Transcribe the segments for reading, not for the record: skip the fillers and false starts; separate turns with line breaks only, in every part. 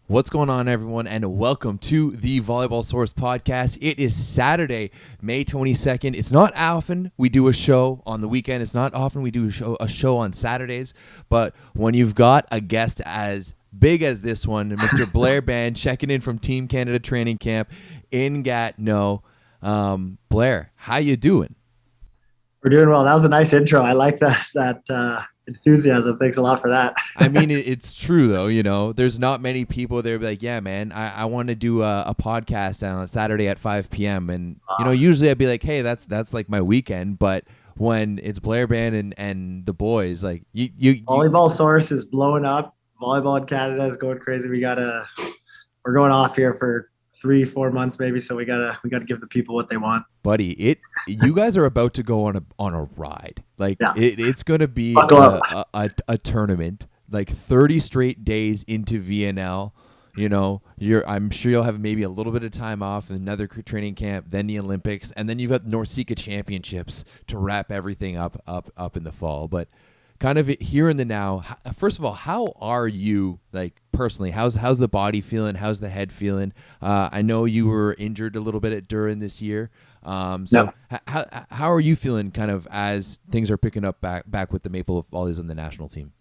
What's going on, everyone, and welcome to the Volleyball Source podcast. It is Saturday, May 22nd. It's not often we do a show on the weekend. It's not often we do a show on Saturdays. But when you've got a guest as big as this one, Mr. Blair Bann, checking in from Team Canada training camp in Gatineau. Blair, how you doing?
We're doing well. That was a nice intro. I like that enthusiasm. Thanks a lot for that.
I mean, it's true, though. You know, there's not many people there be like, yeah, man, I want to do a podcast on a Saturday at 5 p.m. And, usually I'd be like, hey, that's like my weekend. But when it's Blair Bann and the boys, like,
Volleyball Source is blowing up. Volleyball in Canada is going crazy. We're going off here for 3-4 months maybe, so we gotta give the people what they want.
Buddy, you guys are about to go on a ride. Like, yeah. It's gonna be a tournament, like 30 straight days into VNL. I'm sure you'll have maybe a little bit of time off, another training camp, then the Olympics, and then you've got NORCECA championships to wrap everything up in the fall. But kind of here in the now, first of all, how are you, like, personally? How's the body feeling? How's the head feeling? I know you were injured a little bit during this year. How are you feeling kind of as things are picking up back with the Maple Volleys and the national team?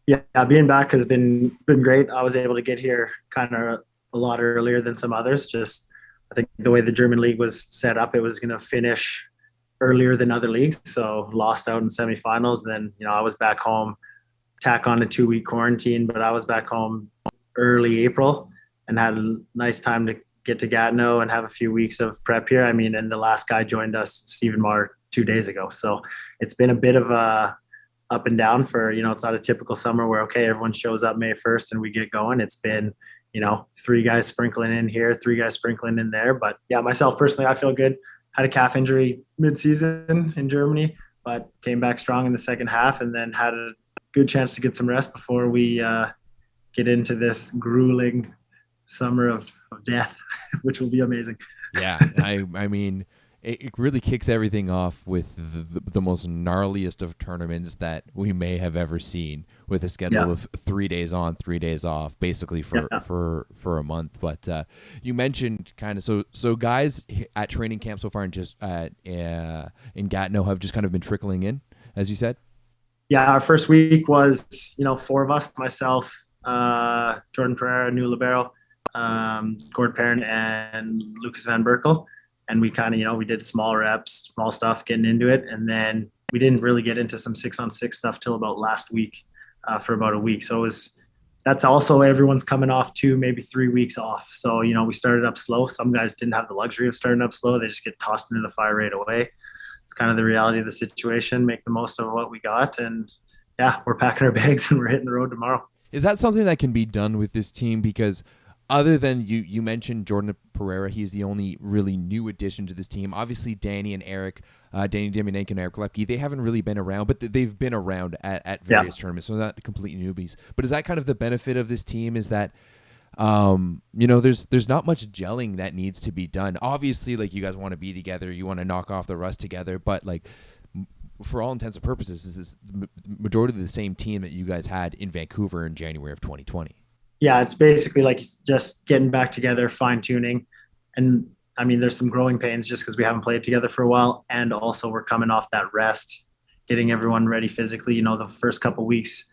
Yeah, being back has been great. I was able to get here kind of a lot earlier than some others. Just, I think the way the German league was set up, it was going to finish earlier than other leagues. So lost out in semifinals. Then, I was back home, tack on a 2-week quarantine, but I was back home early April and had a nice time to get to Gatineau and have a few weeks of prep here. I mean, and the last guy joined us, Stephen Marr, 2 days ago. So it's been a bit of a up and down for, it's not a typical summer where, okay, everyone shows up May 1st and we get going. It's been, 3 guys sprinkling in here, 3 guys sprinkling in there. But yeah, myself personally, I feel good. Had a calf injury mid-season in Germany, but came back strong in the second half and then had a good chance to get some rest before we get into this grueling summer of death, which will be amazing.
Yeah, I mean, it really kicks everything off with the most gnarliest of tournaments that we may have ever seen, with a schedule of 3 days on, 3 days off, basically for a month. But you mentioned kind of so guys at training camp so far and just in Gatineau have just kind of been trickling in, as you said.
Yeah, our first week was 4 of us, myself, Jordan Pereira, new libero, Gord Perrin, and Lucas Van Berkel. And we kind of, we did small reps, small stuff, getting into it. And then we didn't really get into some 6-on-6 stuff till about last week, for about a week. So that's also, everyone's coming off 2, maybe 3 weeks off. So, we started up slow. Some guys didn't have the luxury of starting up slow. They just get tossed into the fire right away. It's kind of the reality of the situation, make the most of what we got. And yeah, we're packing our bags and we're hitting the road tomorrow.
Is that something that can be done with this team? Because other than you mentioned Jordan Pereira, he's the only really new addition to this team. Obviously, Danny and Eric, Danny Demyanenko and Eric Lepke, they haven't really been around, but they've been around at various tournaments, so they're not complete newbies. But is that kind of the benefit of this team, is that, there's not much gelling that needs to be done. Obviously, like, you guys want to be together, you want to knock off the rust together, but, like, for all intents and purposes, this is the majority of the same team that you guys had in Vancouver in January of 2020.
Yeah, it's basically like just getting back together, fine tuning. And I mean, there's some growing pains just because we haven't played together for a while. And also we're coming off that rest, getting everyone ready physically. The first couple of weeks,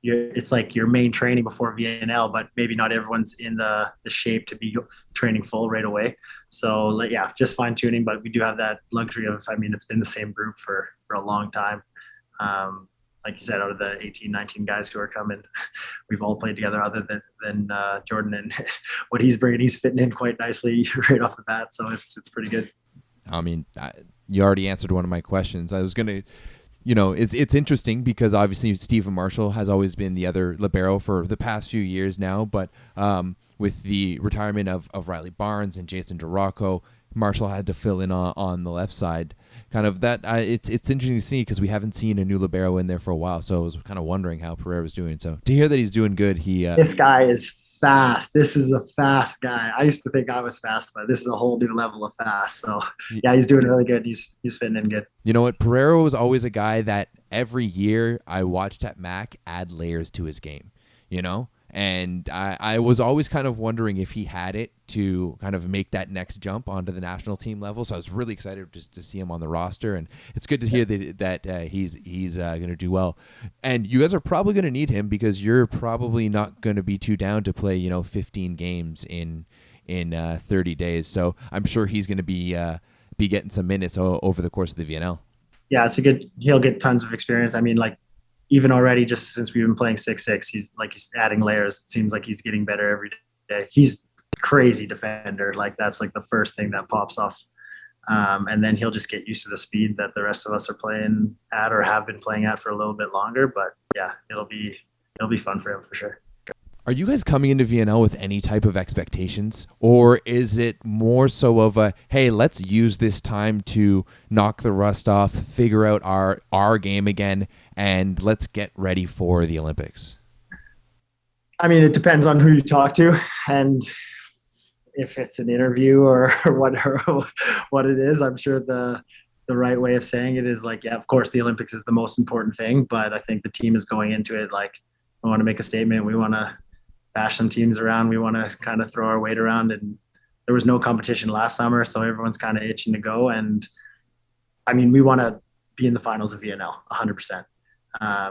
it's like your main training before VNL, but maybe not everyone's in the shape to be training full right away. So yeah, just fine tuning, but we do have that luxury of, I mean, it's been the same group for a long time. Like you said, out of the 18, 19 guys who are coming, we've all played together other than Jordan, and what he's bringing, he's fitting in quite nicely right off the bat. So it's pretty good.
I mean, you already answered one of my questions. I was going to, it's interesting because obviously Stephen Marshall has always been the other libero for the past few years now, but with the retirement of Riley Barnes and Jason DeRocco, Marshall had to fill in on the left side. Kind of that. It's interesting to see because we haven't seen a new libero in there for a while. So I was kind of wondering how Pereira was doing. So to hear that he's doing good,
this guy is fast. This is the fast guy. I used to think I was fast, but this is a whole new level of fast. So yeah, he's doing really good. He's fitting in good.
You know what? Pereira was always a guy that every year I watched at MAC add layers to his game. And I was always kind of wondering if he had it to kind of make that next jump onto the national team level. So I was really excited just to see him on the roster, and it's good to hear that he's going to do well. And you guys are probably going to need him because you're probably not going to be too down to play 15 games in 30 days. So I'm sure he's going to be getting some minutes over the course of the VNL.
Yeah, he'll get tons of experience. I mean, like, even already, just since we've been playing 6-6, he's adding layers. It seems like he's getting better every day. He's crazy defender. Like, that's like the first thing that pops off. And then he'll just get used to the speed that the rest of us are playing at or have been playing at for a little bit longer. But yeah, it'll be fun for him for sure.
Are you guys coming into VNL with any type of expectations, or is it more so of a, hey, let's use this time to knock the rust off, figure out our game again, and let's get ready for the Olympics?
I mean, it depends on who you talk to and if it's an interview or what it is. I'm sure the right way of saying it is like, yeah, of course the Olympics is the most important thing, but I think the team is going into it like, we want to make a statement. We want to bash some teams around. We want to kind of throw our weight around, and there was no competition last summer, so everyone's kind of itching to go. And I mean, we want to be in the finals of VNL 100%.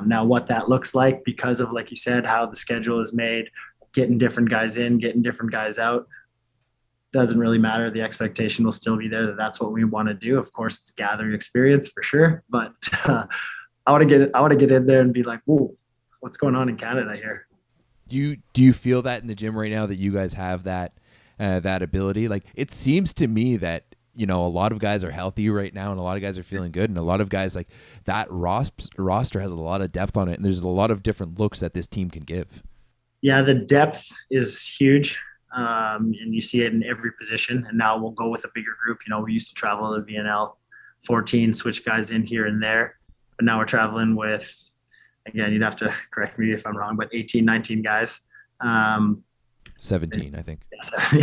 Now what that looks like, because of, like you said, how the schedule is made, getting different guys in, getting different guys out, doesn't really matter. The expectation will still be there that that's what we want to do. Of course, it's gathering experience for sure, but I want to get in there and be like, whoa, what's going on in Canada here?
Do you feel that in the gym right now that you guys have that ability? Like, it seems to me that a lot of guys are healthy right now, and a lot of guys are feeling good, and a lot of guys, like, that roster has a lot of depth on it, and there's a lot of different looks that this team can give.
Yeah, the depth is huge, and you see it in every position. And now we'll go with a bigger group. We used to travel to VNL 14, switch guys in here and there, but now we're traveling with, again, you'd have to correct me if I'm wrong, but 18, 19 guys.
17, I think.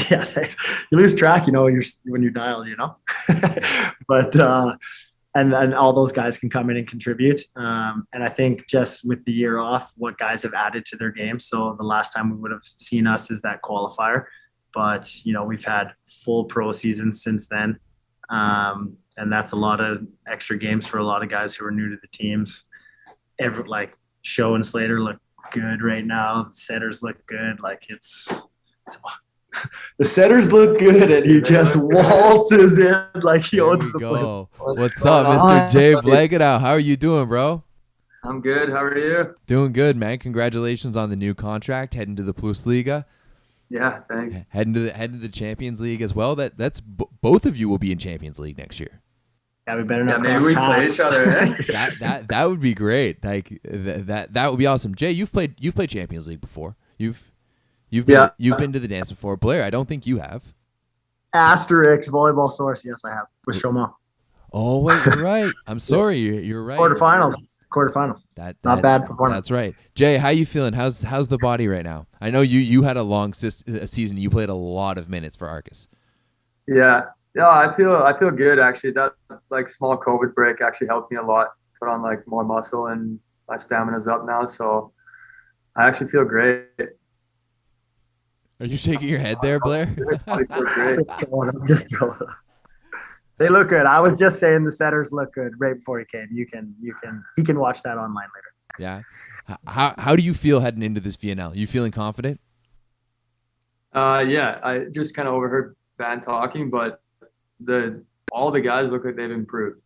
Yeah, you lose track, when you dial, but, and all those guys can come in and contribute. And I think just with the year off, what guys have added to their game. So the last time we would have seen us is that qualifier, but we've had full pro seasons since then. And that's a lot of extra games for a lot of guys who are new to the teams. Like Show and Slater look good right now. The setters look good. Like the setters look good, and he just waltzes in like he owns the place.
What's up, Mr. Jay Blankenau? How are you doing, bro?
I'm good. How are you?
Doing good, man. Congratulations on the new contract. Heading to the Plus Liga.
Yeah, thanks.
Heading to the Champions League as well. That's both of you will be in Champions League next year.
Yeah, we better not.
Maybe we play each other. Eh?
that would be great. Like that would be awesome. Jay, you've played Champions League before. You've been to the dance before. Blair, I don't think you have.
Asterisk volleyball source. Yes, I have with Shoma.
Oh wait, you're right. I'm sorry. You're right.
Quarterfinals.
That
not bad performance.
That's right. Jay, how you feeling? How's the body right now? I know you had a long season. You played a lot of minutes for Arcus.
Yeah. Yeah, I feel good actually. That like small COVID break actually helped me a lot. Put on like more muscle, and my stamina's up now, so I actually feel great.
Are you shaking your head there, Blair?
They look good. I was just saying the setters look good right before he came. He can watch that online later.
Yeah. How do you feel heading into this VNL? You feeling confident?
Yeah, I just kind of overheard Bann talking, but all the guys look like they've improved,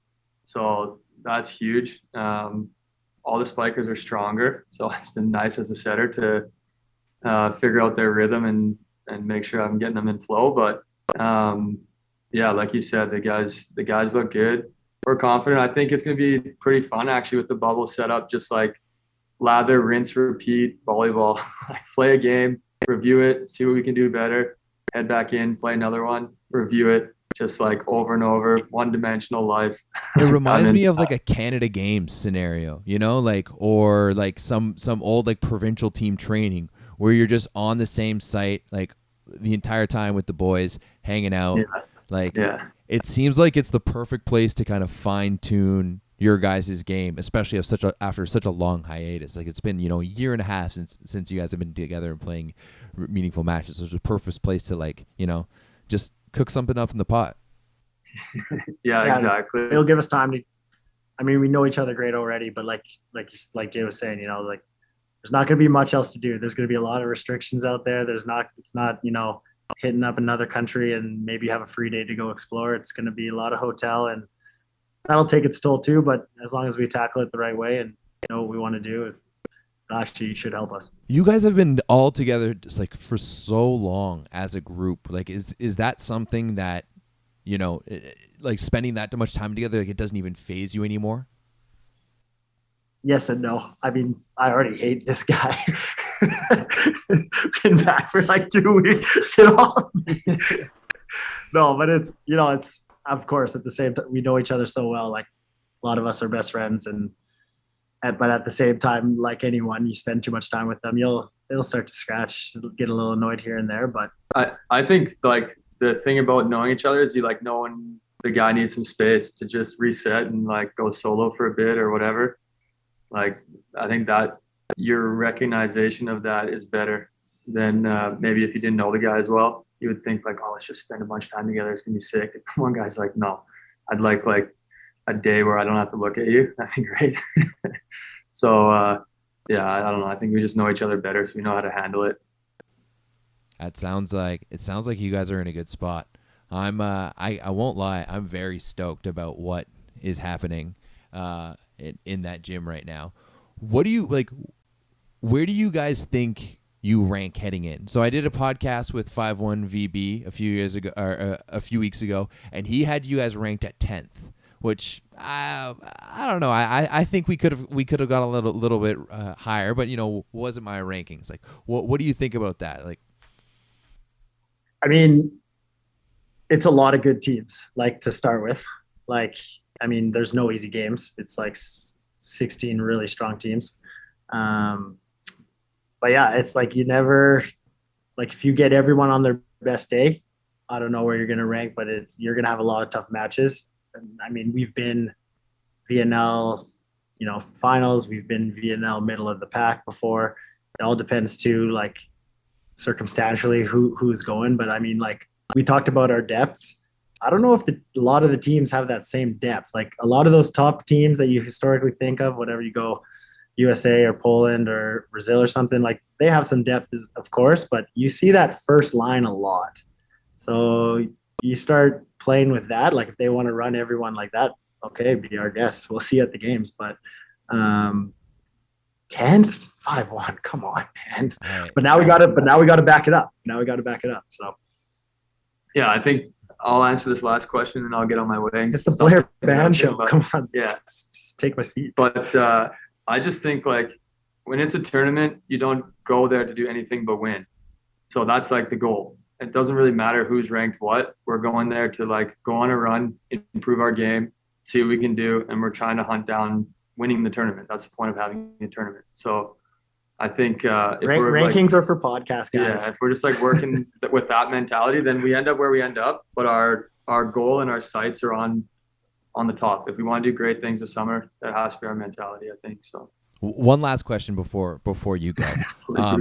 so that's huge. All the spikers are stronger, so it's been nice as a setter to figure out their rhythm and make sure I'm getting them in flow. But yeah, like you said, the guys look good. We're confident. I think it's going to be pretty fun actually with the bubble setup. Just like lather, rinse, repeat volleyball. Play a game, review it, see what we can do better, head back in, play another one, review it. Just like over and over, one-dimensional life.
It reminds me of like a Canada Games scenario, or like some old like provincial team training where you're just on the same site like the entire time with the boys hanging out. It seems like it's the perfect place to kind of fine tune your guys' game, especially after such a long hiatus? Like, it's been, a year and a half since you guys have been together and playing meaningful matches. So it's a perfect place to, like, just cook something up in the pot.
Yeah, exactly.
It'll give us time to. I mean, we know each other great already, but like Jay was saying, like, there's not going to be much else to do. There's going to be a lot of restrictions out there. It's not, hitting up another country and maybe have a free day to go explore. It's going to be a lot of hotel, and that'll take its toll too. But as long as we tackle it the right way and know what we want to do, it actually should help us.
You guys have been all together just like for so long as a group. Like, is that something that, like spending that much time together, like it doesn't even phase you anymore?
Yes and no. I mean, I already hate this guy. Been back for like 2 weeks. Get off me. No, but it's of course at the same time we know each other so well. Like, a lot of us are best friends, but at the same time, like anyone, you spend too much time with them, it'll start to scratch. It'll get a little annoyed here and there. But
I think like the thing about knowing each other is you like know when the guy needs some space to just reset and like go solo for a bit or whatever. Like, I think that your recognition of that is better than maybe if you didn't know the guy as well. You would think like, oh, let's just spend a bunch of time together. It's gonna be sick. And one guy's like, no, I'd like a day where I don't have to look at you. That'd be great. So yeah, I don't know. I think we just know each other better, so we know how to handle it.
It sounds like you guys are in a good spot. I won't lie, I'm very stoked about what is happening in that gym right now. What do you like? Where do you guys think you rank heading in? So I did a podcast with 5-1 VB a few weeks ago, and he had you guys ranked at 10th, which I don't know. I think we could have got a little bit higher, but wasn't my rankings. Like, what do you think about that? Like,
I mean, it's a lot of good teams. Like, to start with, like, I mean, there's no easy games. It's like 16 really strong teams. But yeah, it's like you never, like, if you get everyone on their best day, I don't know where you're going to rank, but you're going to have a lot of tough matches. And, I mean, we've been VNL, finals. We've been VNL middle of the pack before. It all depends too, like, circumstantially who's going. But I mean, like, we talked about our depth. I don't know if a lot of the teams have that same depth. Like, a lot of those top teams that you historically think of, whenever you go USA or Poland or Brazil or something, like, they have some depth, of course, but you see that first line a lot. So you start playing with that. Like, if they want to run everyone like that, okay, be our guest. We'll see at the games. But 10th, 5-1, come on, man. Right. But now we got to back it up. So
yeah, I think I'll answer this last question and I'll get on my way.
It's the Blair Bann show. Come on.
Yeah.
Just take my seat.
But I just think, like, when it's a tournament, you don't go there to do anything but win. So that's like the goal. It doesn't really matter who's ranked what. We're going there to, like, go on a run, improve our game, see what we can do. And we're trying to hunt down winning the tournament. That's the point of having a tournament. So I think if
rankings are for podcast guys.
Yeah, if we're just like working with that mentality, then we end up where we end up. But our goal and our sights are on the top. If we want to do great things this summer, that has to be our mentality, I think. So
one last question before you go.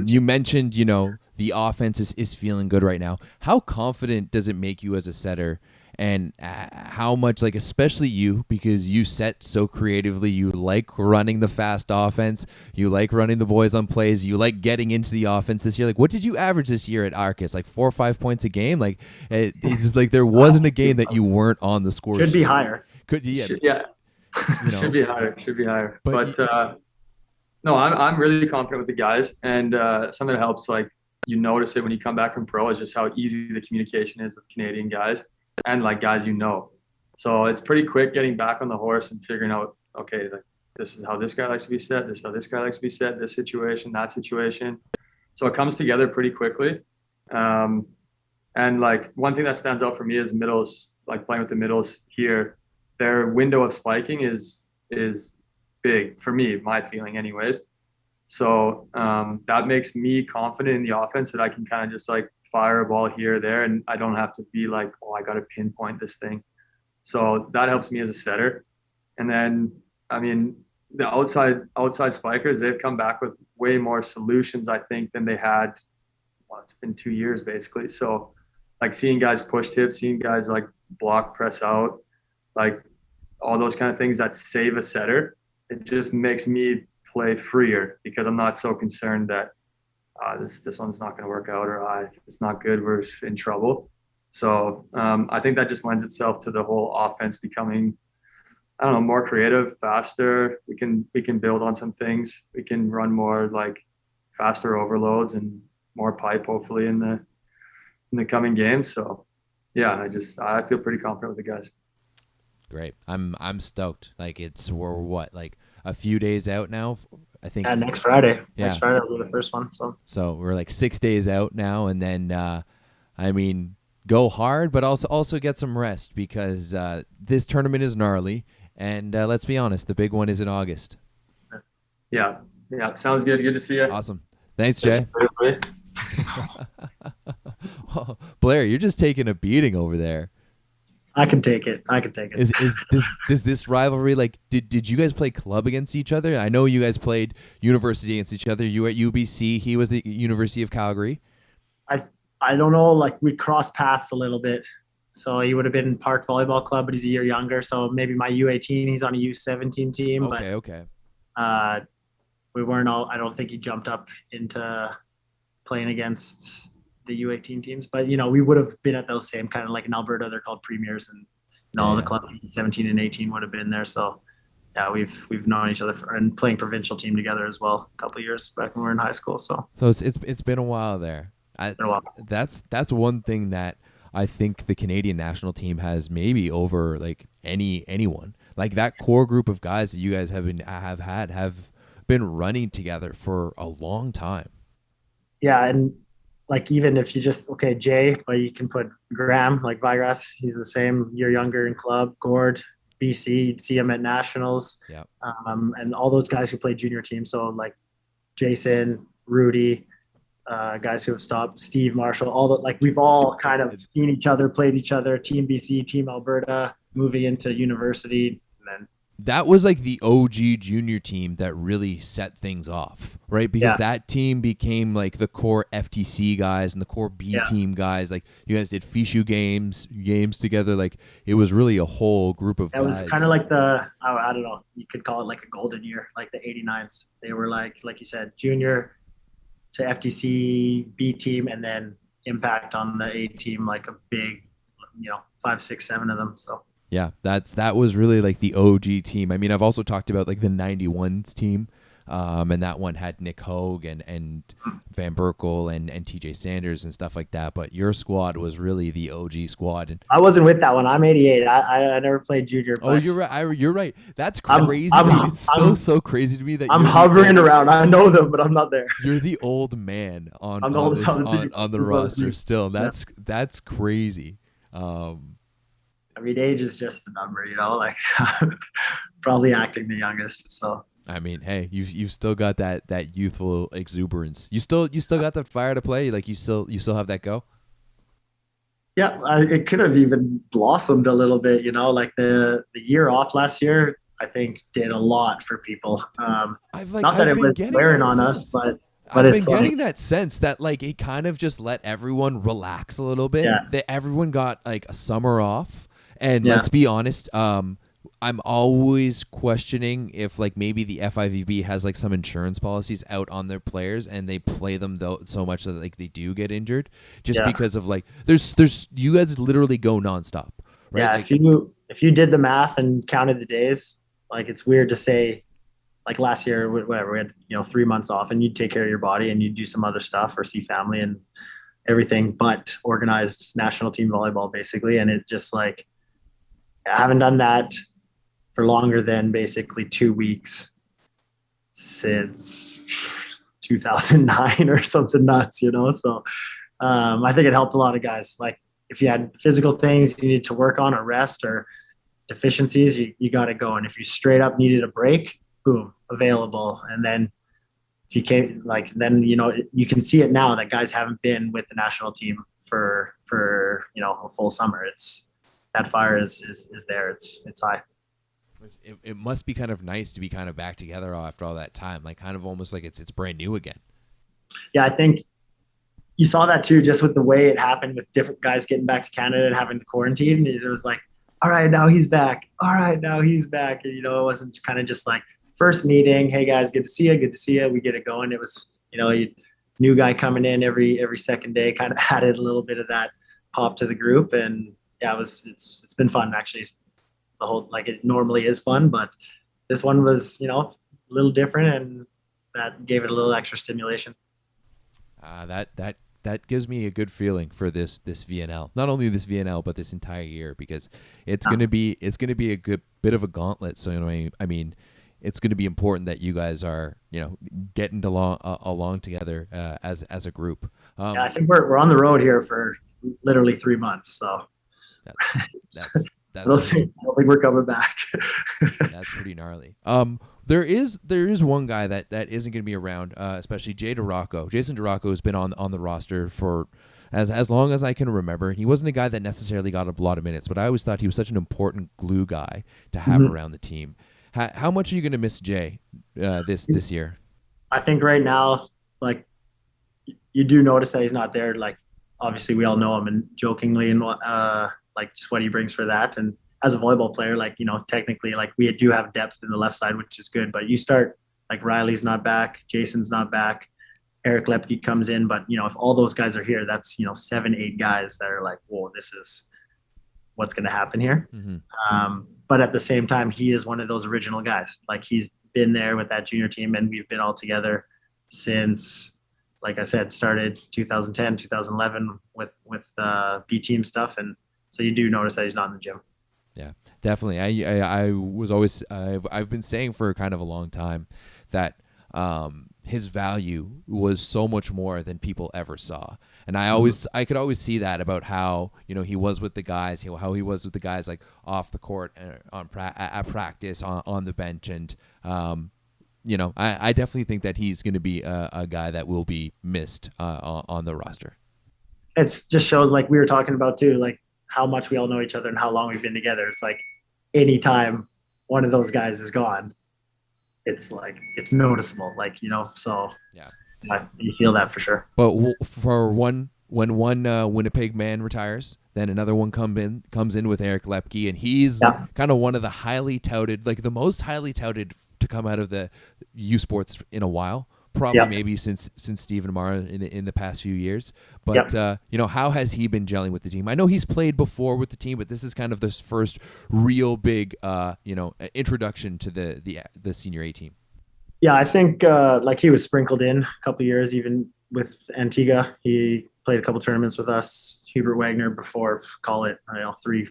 You mentioned, the offense is feeling good right now. How confident does it make you as a setter? And how much, like, especially you, because you set so creatively, you like running the fast offense, you like running the boys on plays, you like getting into the offense this year. Like, what did you average this year at Arcus? Like 4 or 5 points a game? Like, it's just like there wasn't a game that you weren't on the score sheet.
Should be higher.
Should be higher. But no, I'm really confident with the guys, and something that helps, like, you notice it when you come back from pro, is just how easy the communication is with Canadian guys. And, like, guys, so it's pretty quick getting back on the horse and figuring out, okay, like, this is how this guy likes to be set, this is how this guy likes to be set, this situation, that situation. So it comes together pretty quickly. And, like, one thing that stands out for me is middles, like, playing with the middles here, their window of spiking is big for me, my feeling anyways. So that makes me confident in the offense that I can kind of just, like, fire a ball here or there, and I don't have to be like, oh, I got to pinpoint this thing. So that helps me as a setter. And then I mean, the outside spikers, they've come back with way more solutions, I think, than they had. Well, it's been 2 years basically. So like seeing guys push tips, seeing guys like block press out, like all those kind of things that save a setter, it just makes me play freer because I'm not so concerned that this one's not going to work out, or if it's not good, we're in trouble. So I think that just lends itself to the whole offense becoming, I don't know, more creative, faster. We can build on some things. We can run more like faster overloads and more pipe hopefully in the coming games. So yeah, I feel pretty confident with the guys.
Great. I'm stoked. Like we're what, like a few days out now, I think.
Yeah, next Friday.
Yeah.
Next Friday will be the first one.
So we're like 6 days out now, and then I mean, go hard, but also get some rest because this tournament is gnarly, and let's be honest, the big one is in August.
Yeah, sounds good. Good to see you.
Awesome. Thanks, Jay. Blair, you're just taking a beating over there.
I can take it.
Does this rivalry, like, did you guys play club against each other? I know you guys played university against each other. You were at UBC. He was the University of Calgary.
I don't know. Like we crossed paths a little bit. So he would have been in Park Volleyball Club, but he's a year younger. So maybe my U18, he's on a U17 team.
Okay.
We weren't all. I don't think he jumped up into playing against the U18 teams, but we would have been at those same kind of, like in Alberta they're called premiers, and all the club 17 and 18 would have been there. So yeah, we've known each other and playing provincial team together as well a couple of years back when we were in high school. So
it's been a while there. That's one thing that I think the Canadian national team has maybe over like anyone. Like that core group of guys that you guys have been running together for a long time.
Yeah, and like even if you just Jay, but you can put Graham, like Vigras, he's the same year younger in club. Gord, BC, you'd see him at nationals.
Yeah.
And all those guys who played junior team. So like Jason, Rudy, guys who have stopped, Steve Marshall, we've all kind of seen each other, played each other, Team BC, Team Alberta, moving into university. And then
that was like the OG junior team that really set things off, right? Because that team became like the core FTC guys and the core B team guys. Like you guys did Fishu games together. Like it was really a whole group of guys.
It was kind of like I don't know, you could call it like a golden year, like the 89s. They were like you said, junior to FTC B team, and then impact on the A team, like a big, 5, 6, 7 of them. So.
Yeah, that was really like the OG team. I mean, I've also talked about like the 91s team, and that one had Nick Hogue and Van Berkel and TJ Sanders and stuff like that. But your squad was really the OG squad. And
I wasn't with that one. I'm 88. I never played junior.
Oh, you're right. You're right. That's crazy. It's so crazy to me that
I'm hovering around. I know them, but I'm not there.
You're the old man on the roster still. That's crazy.
I mean, age is just a number, like probably acting the youngest. So
I mean, hey, you've still got that youthful exuberance. You still got the fire to play. Like you still have that go.
Yeah, it could have even blossomed a little bit. Like the year off last year, I think did a lot for people. Not that it was wearing on us, but
I've been getting that sense that like it kind of just let everyone relax a little bit.
Yeah.
That everyone got like a summer off. And let's be honest, I'm always questioning if like maybe the FIVB has like some insurance policies out on their players and they play them so much that like they do get injured just because of like there's you guys literally go nonstop, right?
Yeah, like, if you did the math and counted the days, like it's weird to say like last year, whatever, we had 3 months off and you'd take care of your body and you'd do some other stuff or see family and everything but organized national team volleyball basically. And it just like I haven't done that for longer than basically 2 weeks since 2009 or something nuts, So I think it helped a lot of guys. Like if you had physical things you need to work on or rest or deficiencies, you got to go. And if you straight up needed a break, boom, available. And then if you came, like, then, you can see it now that guys haven't been with the national team for a full summer. That fire is there. It's high.
It must be kind of nice to be kind of back together after all that time, like kind of almost like it's brand new again.
Yeah, I think you saw that too, just with the way it happened with different guys getting back to Canada and having to quarantine. It was like, all right, now he's back. All right, now he's back. And, it wasn't kind of just like first meeting. Hey guys, good to see you. Good to see you. We get it going. It was, new guy coming in every second day, kind of added a little bit of that pop to the group. And yeah, it's been fun actually. The whole, like it normally is fun, but this one was, a little different, and that gave it a little extra stimulation.
That gives me a good feeling for this VNL. Not only this VNL, but this entire year, because it's gonna be a good bit of a gauntlet. So I mean, it's gonna be important that you guys are getting along together as a group.
Yeah, I think we're on the road here for literally 3 months. So I don't think we're coming back.
That's pretty gnarly. There is one guy that isn't going to be around, especially Jason DeRocco has been on the roster for as long as I can remember. He wasn't a guy that necessarily got a lot of minutes, but I always thought he was such an important glue guy to have around the team. How much are you going to miss Jay this year? I
think right now, like, you do notice that he's not there. Like, obviously we all know him, and jokingly, and like just what he brings for that. And as a volleyball player, like, technically, like, we do have depth in the left side, which is good. But you start, like, Riley's not back, Jason's not back, Eric Lepke comes in. But, if all those guys are here, that's, 7, 8 guys that are like, whoa, this is what's going to happen here. But at the same time, he is one of those original guys. Like, he's been there with that junior team, and we've been all together since, like I said, started 2010, 2011 with B team stuff. And so you do notice that he's not in the gym.
Yeah, definitely. I was always I've been saying for kind of a long time that his value was so much more than people ever saw, and I could always see that about how he was with the guys, how he was with the guys like off the court, at practice, on the bench, and I definitely think that he's going to be a guy that will be missed on the roster.
It's just shows, like we were talking about too, like how much we all know each other and how long we've been together. It's like anytime one of those guys is gone, it's like, it's noticeable, like, so yeah, you feel that for sure.
But when one Winnipeg man retires, then another one comes in with Eric Lepke, and he's kind of one of the highly touted, like the most highly touted to come out of the U Sports in a while. Probably maybe since Stephen Mara in the past few years. But, how has he been gelling with the team? I know he's played before with the team, but this is kind of this first real big, introduction to the senior A team.
Yeah, I think like he was sprinkled in a couple of years, even with Antigua. He played a couple tournaments with us, Hubert Wagner, before, call it, 3-4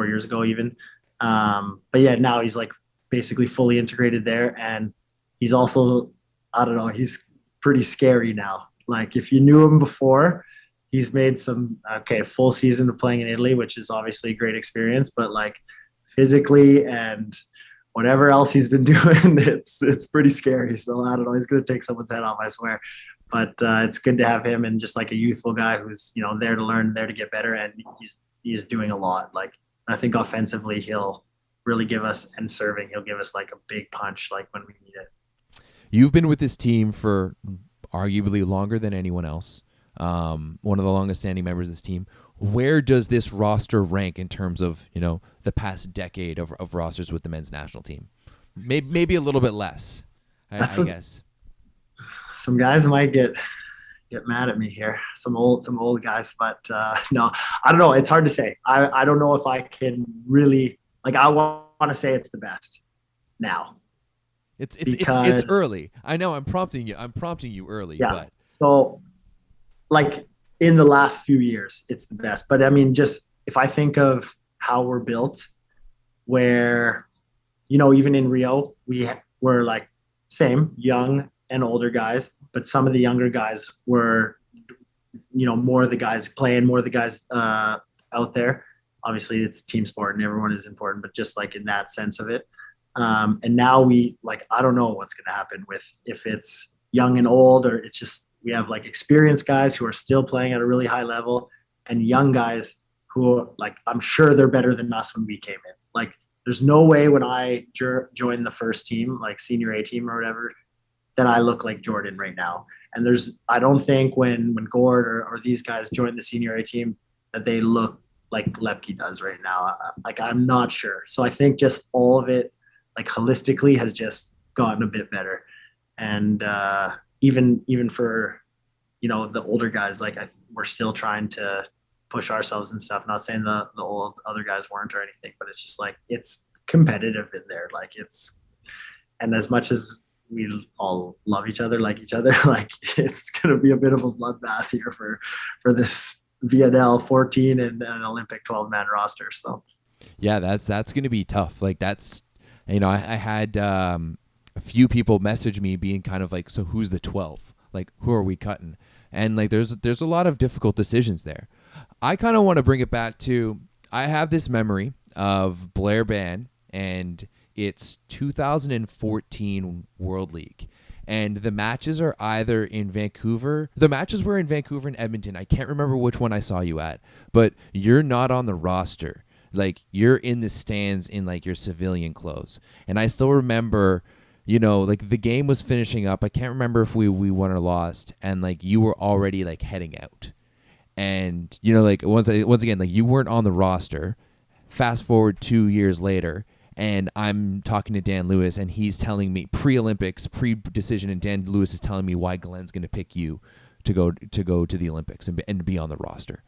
years ago even. But yeah, now he's like basically fully integrated there. And he's also, I don't know, he's pretty scary now. Like, if you knew him before, he's made a full season of playing in Italy, which is obviously a great experience, but like physically and whatever else he's been doing, it's pretty scary. So I don't know, he's going to take someone's head off, I swear. But it's good to have him, and just like a youthful guy who's, there to learn, there to get better. And he's doing a lot. Like, I think offensively, he'll really give us, and serving, he'll give us like a big punch, like when we need it.
You've been with this team for arguably longer than anyone else, one of the longest standing members of this team. Where does this roster rank in terms of, the past decade of rosters with the men's national team? Maybe a little bit less, I guess.
Some guys might get mad at me here, some old guys, but no, I don't know. It's hard to say. I don't know if I can really, like, I want to say it's the best now.
It's early. I know I'm prompting you early.
Yeah.
But
so, like, in the last few years, it's the best. But I mean, just if I think of how we're built, where, even in Rio, we were like same young and older guys, but some of the younger guys were, more of the guys playing, more of the guys out there. Obviously, it's team sport and everyone is important, but just like in that sense of it. And now I don't know what's going to happen with, if it's young and old, or it's just, we have like experienced guys who are still playing at a really high level, and young guys who, like, I'm sure they're better than us when we came in. Like, there's no way when I joined the first team, like senior A team or whatever, that I look like Jordan right now. And I don't think when Gord or these guys join the senior A team that they look like Lepke does right now. Like, I'm not sure. So I think just all of it, like holistically, has just gotten a bit better. And even for, the older guys, like we're still trying to push ourselves and stuff. Not saying the old other guys weren't or anything, but it's just like, it's competitive in there. Like and as much as we all love each other, like it's going to be a bit of a bloodbath here for this VNL 14 and an Olympic 12-man roster. So
yeah, that's going to be tough. Like that's, I had a few people message me being kind of like, so who's the 12? Like, who are we cutting? And like, there's a lot of difficult decisions there. I kind of want to bring it back to, I have this memory of Blair Bann and it's 2014 World League. And the matches are either in Vancouver. The matches were in Vancouver and Edmonton. I can't remember which one I saw you at, but you're not on the roster. Like, you're in the stands in like your civilian clothes. And I still remember, like the game was finishing up. I can't remember if we won or lost. And like you were already like heading out. And, like once again, like you weren't on the roster. Fast forward 2 years later. And I'm talking to Dan Lewis, and he's telling me pre-Olympics, pre-decision, and Dan Lewis is telling me why Glenn's going to pick you to go to the Olympics and be on the roster.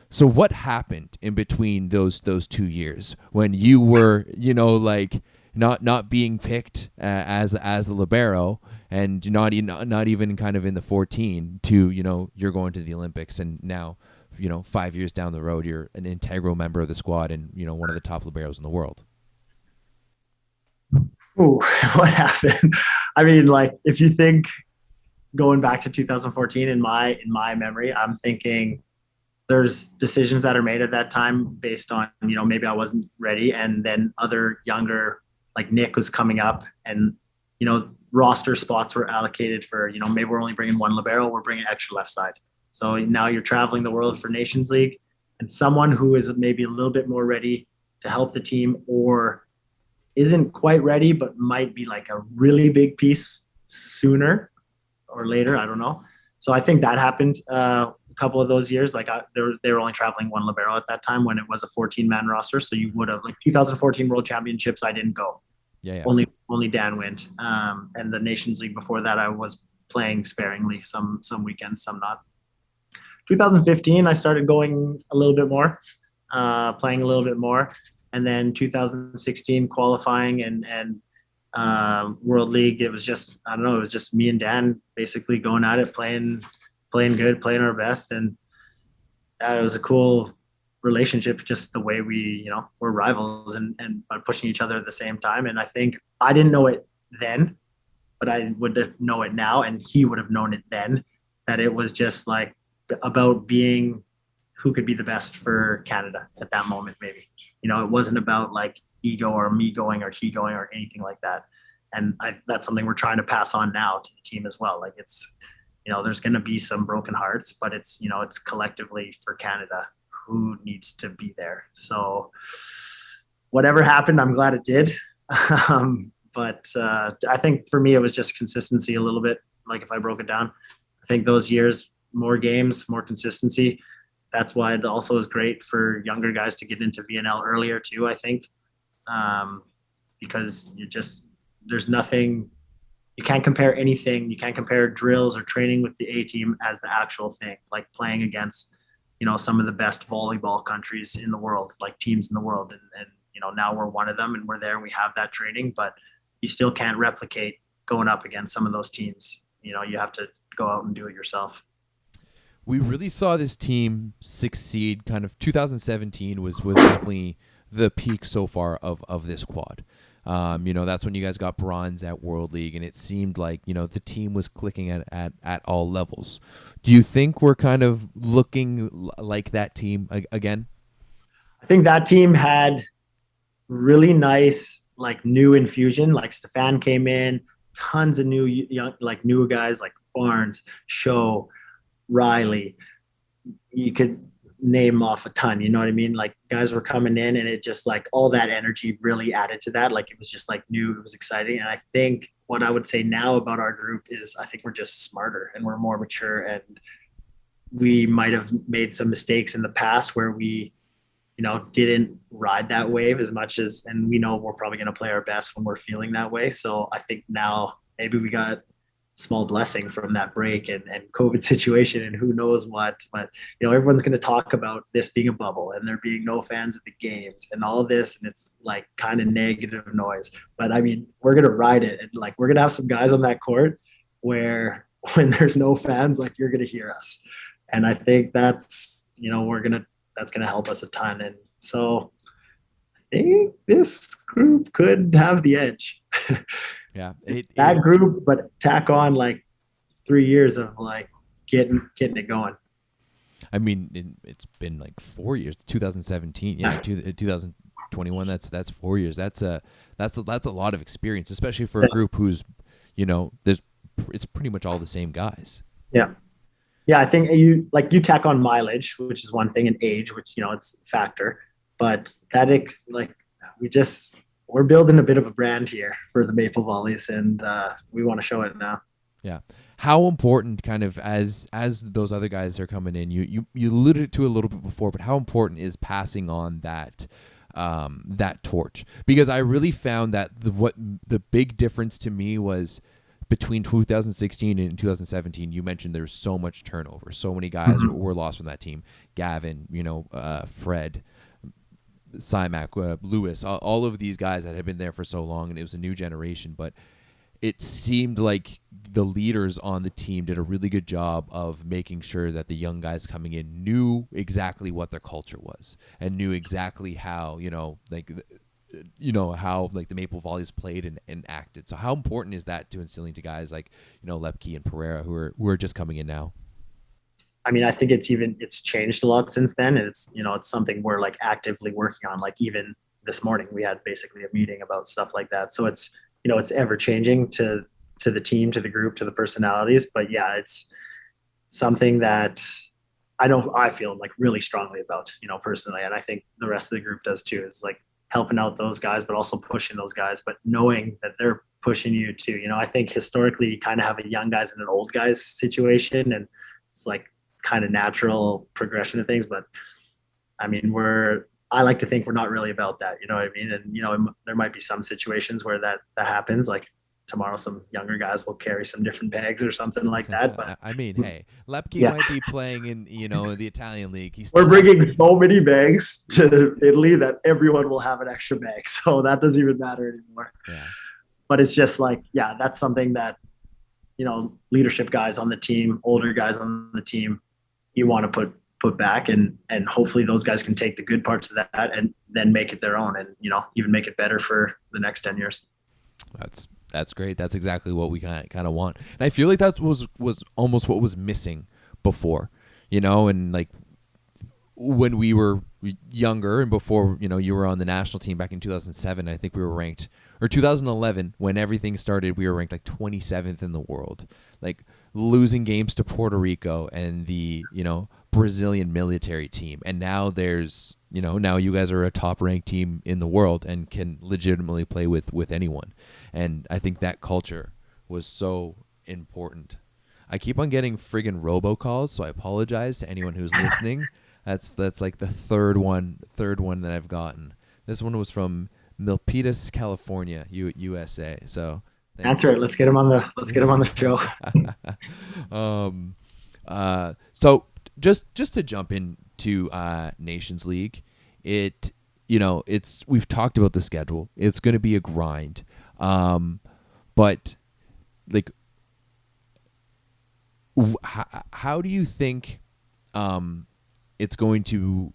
So what happened in between those 2 years when you were, like not being picked as the libero and not even kind of in the 14 to, you're going to the Olympics, and now, 5 years down the road, you're an integral member of the squad and, one of the top liberos in the world.
Ooh, what happened? I mean, like, if you think going back to 2014 in my memory, I'm thinking there's decisions that are made at that time based on, maybe I wasn't ready. And then other younger, like Nick was coming up and, roster spots were allocated for, maybe we're only bringing one libero, we're bringing extra left side. So now you're traveling the world for Nations League, and someone who is maybe a little bit more ready to help the team or isn't quite ready, but might be like a really big piece sooner or later. I don't know. So I think that happened a couple of those years. Like they were only traveling one libero at that time when it was a 14-man roster. So you would have, like 2014 World Championships, I didn't go.
Yeah.
Only Dan went. And the Nations League before that, I was playing sparingly, some weekends, some not. 2015, I started going a little bit more, playing a little bit more. And then 2016 qualifying and World League, it was just, I don't know, it was just me and Dan basically going at it, playing good, playing our best. And it was a cool relationship, just the way we, we're rivals and pushing each other at the same time. And I think I didn't know it then, but I would know it now. And he would have known it then, that it was just like about being who could be the best for Canada at that moment, maybe. It wasn't about like ego or me going or he going or anything like that. And that's something we're trying to pass on now to the team as well. Like it's, there's going to be some broken hearts, but it's, it's collectively for Canada who needs to be there. So whatever happened, I'm glad it did. But I think for me, it was just consistency a little bit. Like if I broke it down, I think those years, more games, more consistency. That's why it also is great for younger guys to get into VNL earlier too, I think. Because there's nothing, you can't compare anything. You can't compare drills or training with the A team as the actual thing, like playing against, some of the best volleyball countries in the world, like teams in the world. And now we're one of them and we're there and we have that training, but you still can't replicate going up against some of those teams. You have to go out and do it yourself.
We really saw this team succeed. Kind of 2017 was definitely the peak so far of this quad. That's when you guys got bronze at World League, and it seemed like, the team was clicking at all levels. Do you think we're kind of looking like that team again?
I think that team had really nice, like, new infusion. Like Stefan came in, tons of new young, like new guys like Barnes, Show, Riley. You could name off a ton, you know what I mean? Like guys were coming in and it just like all that energy really added to that. Like it was just like new, it was exciting. And I think what I would say now about our group is I think we're just smarter and we're more mature, and we might have made some mistakes in the past where we, you know, didn't ride that wave as much as, and we know we're probably going to play our best when we're feeling that way. So I think now maybe we got small blessing from that break and COVID situation and who knows what, but you know, everyone's going to talk about this being a bubble and there being no fans at the games and all this. And it's like kind of negative noise, but I mean, we're going to ride it. And like, we're going to have some guys on that court where when there's no fans, like you're going to hear us. And I think that's, you know, that's going to help us a ton. And so I think this group could have the edge.
Yeah,
that group, but tack on like 3 years of like getting it going.
I mean, it's been like 4 years. 2017, 2021. That's 4 years. That's a lot of experience, especially for a group who's, you know, it's pretty much all the same guys.
Yeah. Yeah, I think you tack on mileage, which is one thing, and age, which, you know, it's a factor. But we're building a bit of a brand here for the Maple Volleys, and we want to show it now.
Yeah. How important, kind of as those other guys are coming in, you alluded to a little bit before, but how important is passing on that torch? Because I really found that the big difference to me was between 2016 and 2017. You mentioned there's so much turnover. So many guys were lost from that team. Gavin, you know, Fred, Simac, Lewis, all of these guys that had been there for so long, and it was a new generation. But it seemed like the leaders on the team did a really good job of making sure that the young guys coming in knew exactly what their culture was and knew exactly how, how like the Maple Volleys played and acted. So how important is that to instilling to guys like, you know, Lepke and Pereira who are just coming in now?
I mean, I think it's changed a lot since then. And it's, you know, it's something we're like actively working on. Like even this morning, we had basically a meeting about stuff like that. So it's, you know, it's ever changing to the team, to the group, to the personalities. But yeah, it's something that I feel like really strongly about, you know, personally. And I think the rest of the group does too, is like helping out those guys, but also pushing those guys, but knowing that they're pushing you too. You know, I think historically you kind of have a young guys and an old guys situation, and it's like kind of natural progression of things. But I mean, I like to think we're not really about that, you know what I mean? And, you know, there might be some situations where that happens, like tomorrow some younger guys will carry some different bags or something like that. But
I mean, hey, Lepke might be playing in, you know, the Italian league.
We're bringing so many bags to Italy that everyone will have an extra bag. So that doesn't even matter anymore.
Yeah.
But it's just like, yeah, that's something that, you know, leadership guys on the team, older guys on the team, you want to put back, and hopefully those guys can take the good parts of that and then make it their own, and, you know, even make it better for the next 10 years.
That's great. That's exactly what we kind of want. And I feel like that was almost what was missing before, you know, and like when we were younger and before, you know, you were on the national team back in 2007, I think we were ranked, or 2011 when everything started, we were ranked like 27th in the world, like losing games to Puerto Rico and the, you know, Brazilian military team. And now there's, you know, now you guys are a top ranked team in the world and can legitimately play with anyone. And I think that culture was so important. I keep on getting friggin' robocalls, so I apologize to anyone who's listening. That's like the third one that I've gotten. This one was from Milpitas, California, USA. So
that's right. Let's get him on the show.
So just to jump into Nations League, we've talked about the schedule. It's going to be a grind, but like, how do you think it's going to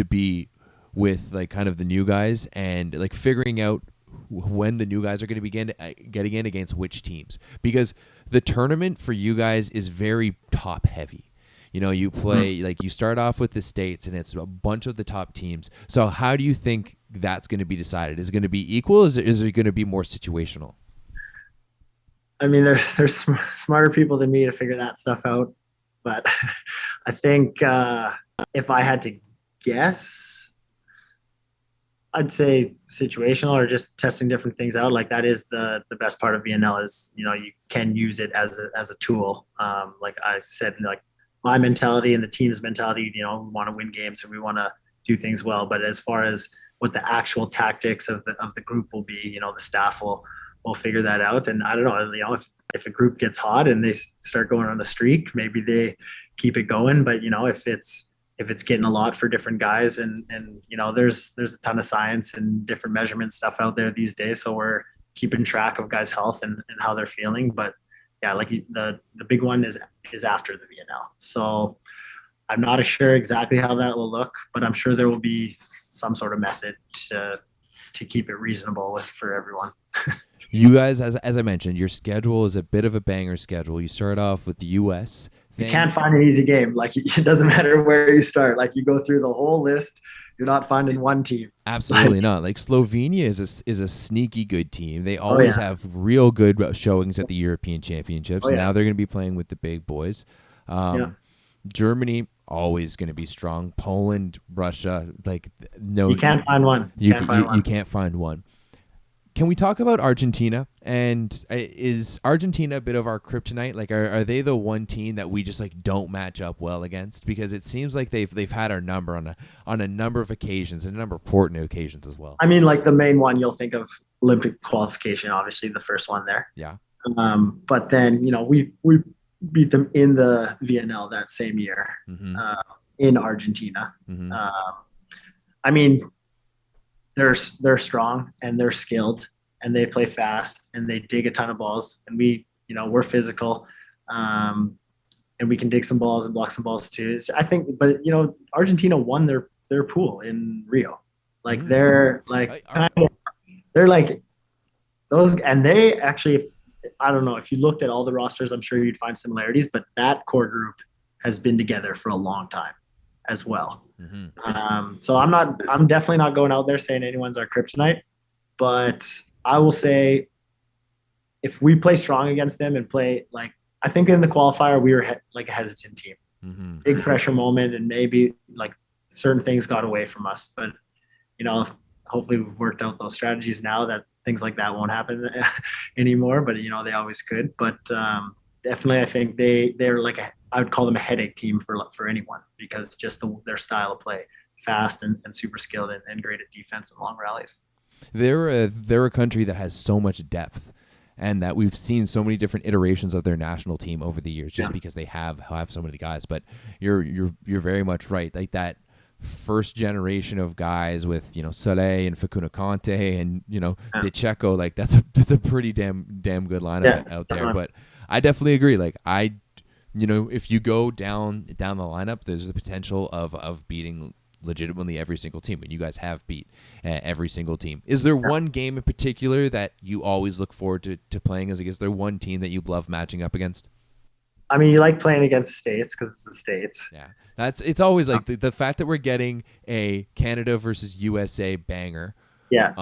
be with like kind of the new guys and like figuring out when the new guys are going to begin getting in against which teams? Because the tournament for you guys is very top heavy. You know, you play, like, you start off with the States and it's a bunch of the top teams. So how do you think that's going to be decided? Is it going to be equal? Is it going to be more situational?
I mean, there's smarter people than me to figure that stuff out. But I think If I had to guess, I'd say situational or just testing different things out. Like that is the best part of VNL is, you know, you can use it as a tool. Like I said, like my mentality and the team's mentality, you know, we want to win games and we want to do things well. But as far as what the actual tactics of the group will be, you know, the staff will figure that out. And I don't know, you know, if a group gets hot and they start going on a streak, maybe they keep it going. But you know, if it's getting a lot for different guys and you know there's a ton of science and different measurement stuff out there these days, so we're keeping track of guys' health and how they're feeling. But yeah, like the big one is after the VNL, so I'm not sure exactly how that will look, but I'm sure there will be some sort of method to keep it reasonable for everyone.
You guys, as I mentioned, your schedule is a bit of a banger schedule. You start off with the US.
You can't find an easy game. Like it doesn't matter where you start. Like you go through the whole list, you're not finding one team.
Absolutely not. Like Slovenia is a sneaky good team. They always have real good showings at the European Championships. Now they're going to be playing with the big boys. Germany always going to be strong. Poland, Russia, like no,
you can't find one.
You can't find one. Can we talk about Argentina? And is Argentina a bit of our kryptonite? Like, are they the one team that we just like don't match up well against? Because it seems like they've had our number on a number of occasions and a number of important occasions as well.
I mean, like the main one you'll think of Olympic qualification, obviously the first one there.
Yeah.
But then you know we beat them in the VNL that same year in Argentina. I mean, they're strong and they're skilled and they play fast and they dig a ton of balls, and we're physical, and we can dig some balls and block some balls too. So I think, but you know, Argentina won their pool in Rio. Like they're like they're like those, and they actually, I don't know if you looked at all the rosters, I'm sure you'd find similarities, but that core group has been together for a long time as well. So I'm definitely not going out there saying anyone's our kryptonite, but I will say if we play strong against them and play like, I think in the qualifier we were like a hesitant team, big pressure moment, and maybe like certain things got away from us. But you know, hopefully we've worked out those strategies now that things like that won't happen anymore. But you know, they always could. But definitely, I think they're like I would call them a headache team for anyone, because just their style of play, fast and super skilled and great at defense and long rallies.
They're a country that has so much depth, and that we've seen so many different iterations of their national team over the years, just because they have so many guys. But you're very much right. Like that first generation of guys with, you know, Soleil and Facundo Conte and, you know, De Checo, like that's a pretty damn good lineup out there. But I definitely agree. Like you know, if you go down the lineup, there's the potential of beating legitimately every single team, and you guys have beat every single team. Is there one game in particular that you always look forward to playing as? Is there one team that you love matching up against?
I mean, you like playing against the States because it's the States.
Yeah, it's always like the fact that we're getting a Canada versus USA banger.
Yeah.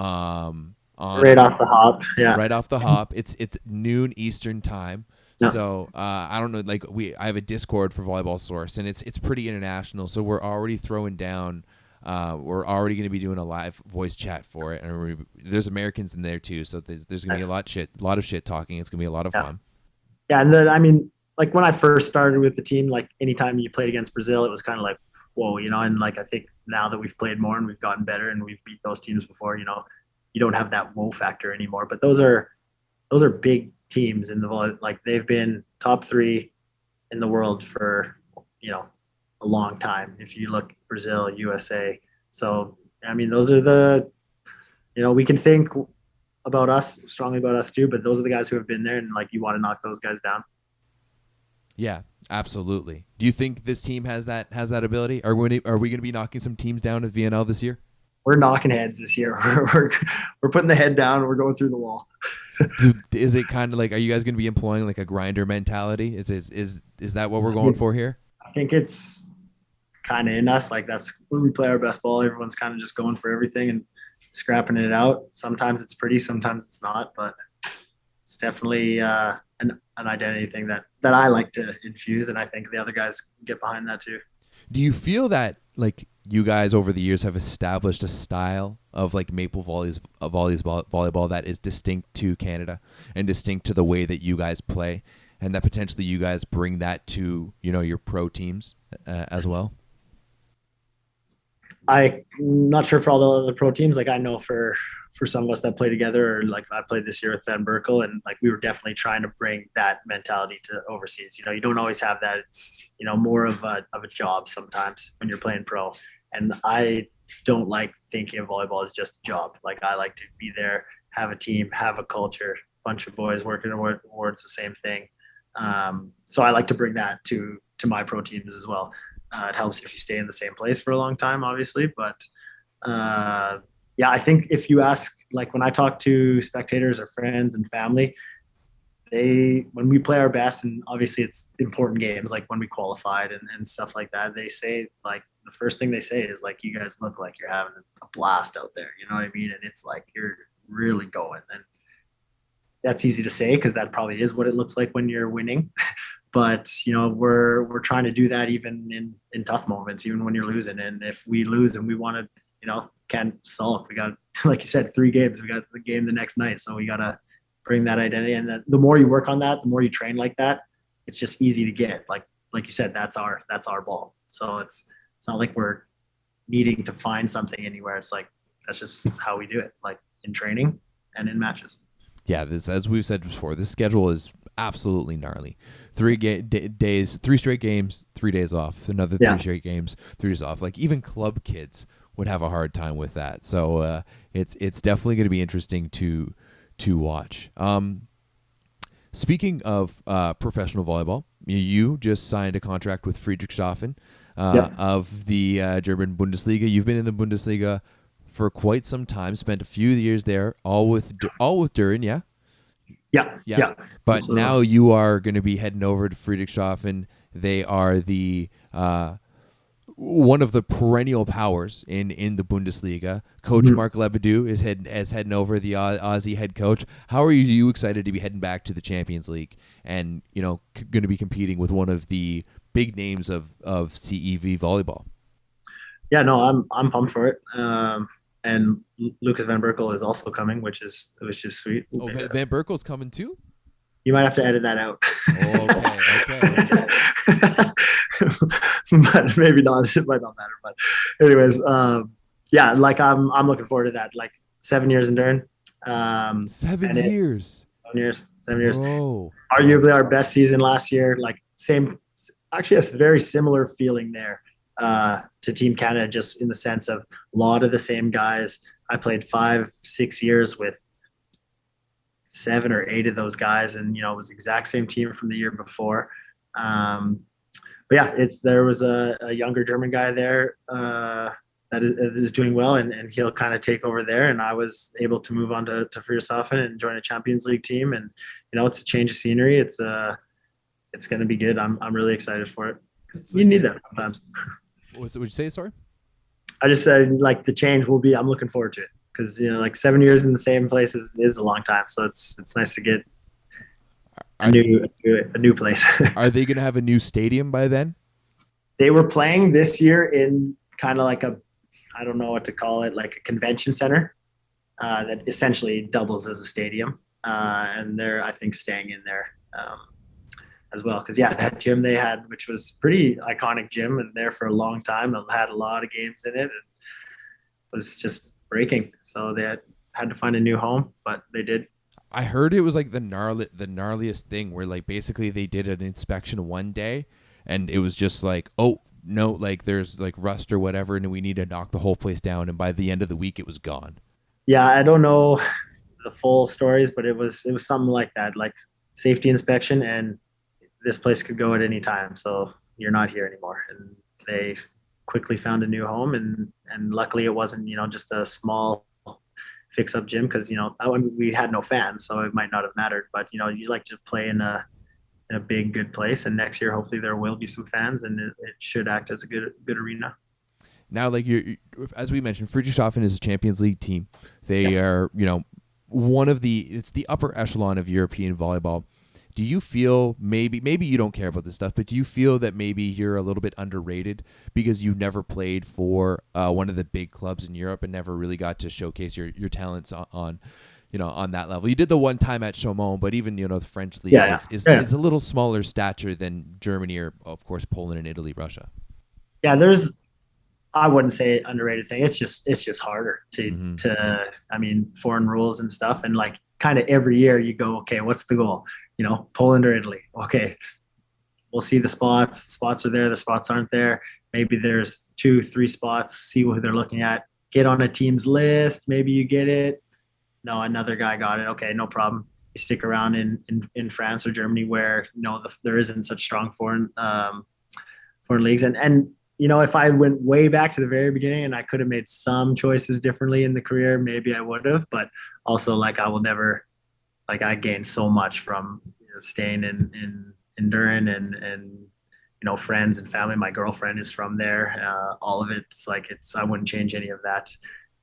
Right off the hop. Yeah.
Right off the hop. It's noon Eastern time. No. So I don't know. Like I have a Discord for Volleyball Source, and it's pretty international. So we're already throwing down. We're already going to be doing a live voice chat for it, and there's Americans in there too. So there's going to be a lot of shit talking. It's going to be a lot of fun.
Yeah, and then I mean, like when I first started with the team, like anytime you played against Brazil, it was kind of like, whoa, you know. And like I think now that we've played more and we've gotten better and we've beat those teams before, you know, you don't have that whoa factor anymore. But those are big teams in the volley. Like they've been top 3 in the world for, you know, a long time. If you look Brazil, USA. So, I mean, those are the, you know, we can think strongly about us too, but those are the guys who have been there, and like you want to knock those guys down.
Yeah, absolutely. Do you think this team has that ability? Are we going to be knocking some teams down at VNL this year?
We're knocking heads this year. We're putting the head down. We're going through the wall.
Is it kind of like, are you guys going to be employing like a grinder mentality? Is that what we're going for here?
I think it's kind of in us. Like that's when we play our best ball. Everyone's kind of just going for everything and scrapping it out. Sometimes it's pretty, sometimes it's not, but it's definitely an identity thing that I like to infuse, and I think the other guys get behind that too.
Do you feel that like you guys over the years have established a style of like Maple volleyball that is distinct to Canada and distinct to the way that you guys play, and that potentially you guys bring that to your pro teams as well?
I'm not sure for all the other pro teams. Like I know for some of us that play together, or like I played this year with Van Berkel, and like we were definitely trying to bring that mentality to overseas. You don't always have that. It's more of a job sometimes when you're playing pro. And I don't like thinking of volleyball as just a job. Like I like to be there, have a team, have a culture, bunch of boys working towards the same thing. So I like to bring that to my pro teams as well. It helps if you stay in the same place for a long time, obviously. But yeah, I think if you ask, like when I talk to spectators or friends and family, when we play our best, and obviously it's important games, like when we qualified and stuff like that, they say, like, the first thing they say is like, you guys look like you're having a blast out there. You know what I mean? And it's like, you're really going. And that's easy to say because that probably is what it looks like when you're winning. But we're trying to do that even in tough moments, even when you're losing. And if we lose and we want to, can't sulk. We got, like you said, 3 games. We got the game the next night, so we got to bring that identity. And the more you work on that, the more you train like that, it's just easy to get. Like you said, that's our ball. So it's not like we're needing to find something anywhere. It's like that's just how we do it, like in training and in matches.
Yeah, as we've said before, this schedule is absolutely gnarly. 3 days, 3 straight games, 3 days off. Another 3 straight games, 3 days off. Like even club kids would have a hard time with that. So it's definitely going to be interesting to watch. Speaking of professional volleyball, you just signed a contract with Friedrichshafen of the German Bundesliga. You've been in the Bundesliga for quite some time. Spent a few years there, all with Duren, yeah.
Yeah.
But now you are going to be heading over to Friedrichshafen. They are the one of the perennial powers in the Bundesliga. Coach Mark Lebedew is heading over, the Aussie head coach. How are you excited to be heading back to the Champions League and going to be competing with one of the big names of CEV volleyball?
Yeah, no, I'm pumped for it. And Lucas Van Berkel is also coming, which is sweet.
Oh, Van Berkel's coming too?
You might have to edit that out.
Okay.
But maybe not. It might not matter. But anyways, yeah, like I'm looking forward to that. Like 7 years in Durham.
7 years.
7 years.
Oh.
Arguably our best season last year. Like actually a very similar feeling there to Team Canada, just in the sense of a lot of the same guys. I played 5-6 years with 7 or 8 of those guys, and it was the exact same team from the year before. But yeah, there was a younger German guy there that is doing well, and he'll kind of take over there. And I was able to move on to Friedrichshafen and join a Champions League team. And it's a change of scenery. It's going to be good. I'm really excited for it. You need that sometimes.
What would you say? Sorry.
I just said like the change will be. I'm looking forward to it because like 7 years in the same place is a long time. So it's nice to get a new place.
Are they going to have a new stadium by then?
They were playing this year in kind of like I don't know what to call it, like a convention center that essentially doubles as a stadium. And they're, I think, staying in there as well. Because, yeah, that gym they had, which was pretty iconic gym, and there for a long time, and had a lot of games in it, and was just breaking. So they had to find a new home, but they did.
I heard it was like the gnarliest thing where like basically they did an inspection one day and it was just like, oh no, like there's like rust or whatever and we need to knock the whole place down, and by the end of the week it was gone.
Yeah, I don't know the full stories, but it was something like that, like safety inspection, and this place could go at any time, so you're not here anymore. And they quickly found a new home, and luckily it wasn't just a small fix up gym, because we had no fans, so it might not have mattered. But you like to play in a big good place, and next year hopefully there will be some fans, and it should act as a good arena.
Now, like as we mentioned, Friedrichshafen is a Champions League team. They are it's the upper echelon of European volleyball. Do you feel maybe you don't care about this stuff, but do you feel that maybe you're a little bit underrated because you never played for one of the big clubs in Europe and never really got to showcase your talents on on that level? You did the one time at Chaumont, but even the French league is a little smaller stature than Germany or of course Poland and Italy, Russia.
Yeah, I wouldn't say underrated thing. It's just harder to I mean, foreign rules and stuff, and like kind of every year you go, okay, what's the goal? Poland or Italy. Okay, we'll see the spots. The spots are there. The spots aren't there. Maybe there's 2-3 spots. See what they're looking at. Get on a team's list. Maybe you get it. No, another guy got it. Okay, no problem. You stick around in France or Germany where there isn't such strong foreign leagues. And if I went way back to the very beginning and I could have made some choices differently in the career, maybe I would have. But also, like, I will never. Like, I gained so much from staying in Durham and friends and family. My girlfriend is from there. All of it's like I wouldn't change any of that.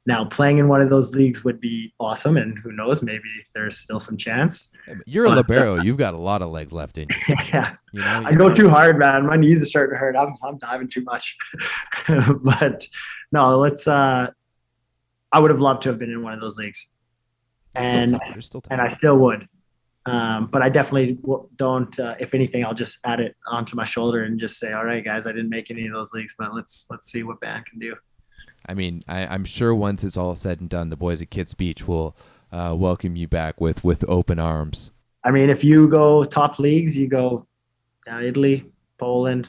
Now, playing in one of those leagues would be awesome, and who knows, maybe there's still some chance.
You're a libero. You've got a lot of legs left in you.
Yeah, I go too hard, man. My knees are starting to hurt. I'm diving too much. But no, I would have loved to have been in one of those leagues. And I still would, but I definitely don't. If anything, I'll just add it onto my shoulder and just say, "All right, guys, I didn't make any of those leagues, but let's see what Bann can do."
I mean, I'm sure once it's all said and done, the boys at Kids Beach will welcome you back with open arms.
I mean, if you go top leagues, you go Italy, Poland.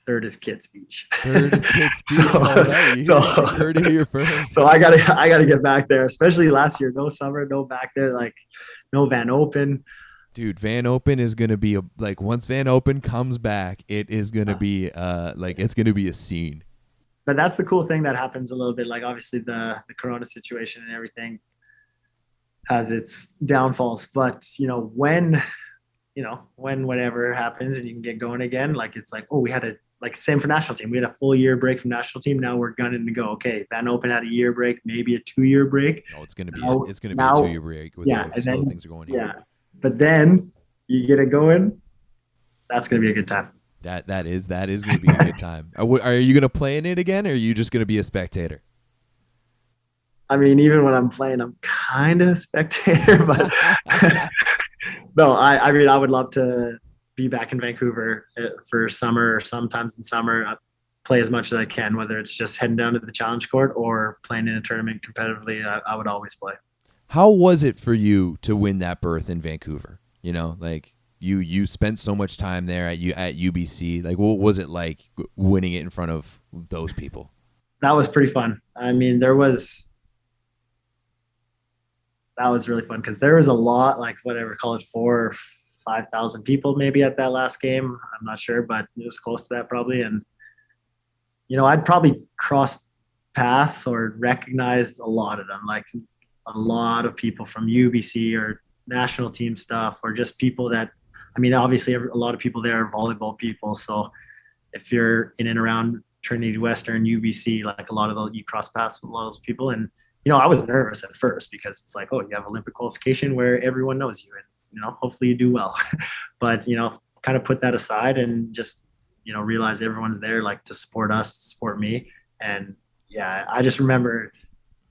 Third is Kids Beach.
Third is Kids Beach. You heard it here first.
So I gotta get back there. Especially last year, no summer, no back there, like no Van Open.
Dude, Van Open is gonna be once Van Open comes back, it is gonna be it's gonna be a scene.
But that's the cool thing that happens a little bit. Like, obviously the Corona situation and everything has its downfalls. But when whatever happens and you can get going again, like, it's like, oh, we had same for national team. We had a full year break from national team. Now we're gunning to go. Okay, Van Open had a year break, maybe a 2-year break.
No, it's gonna be a 2-year break with how slow things are going here.
Yeah, but then you get it going. That's gonna be a good time.
That is gonna be a good time. Are you gonna play in it again, or are you just gonna be a spectator?
I mean, even when I'm playing, I'm kind of a spectator, but no, I mean, I would love to be back in Vancouver for summer, or sometimes in summer, play as much as I can, whether it's just heading down to the challenge court or playing in a tournament competitively. I would always play.
How was it for you to win that berth in Vancouver? You spent so much time there at UBC. Like, what was it like winning it in front of those people?
That was pretty fun. I mean, that was really fun because there was a lot, like, whatever, call it 4,000 or 5,000 people maybe at that last game. I'm not sure, but it was close to that probably. And, I'd probably crossed paths or recognized a lot of them, like a lot of people from UBC or national team stuff, or just people that, I mean, obviously a lot of people there are volleyball people. So if you're in and around Trinity Western, UBC, like a lot of those, you cross paths with a lot of those people. And, I was nervous at first because it's like, oh, you have Olympic qualification where everyone knows you, and, hopefully you do well. But, kind of put that aside and just, realize everyone's there, like, to support us, to support me. And yeah, I just remember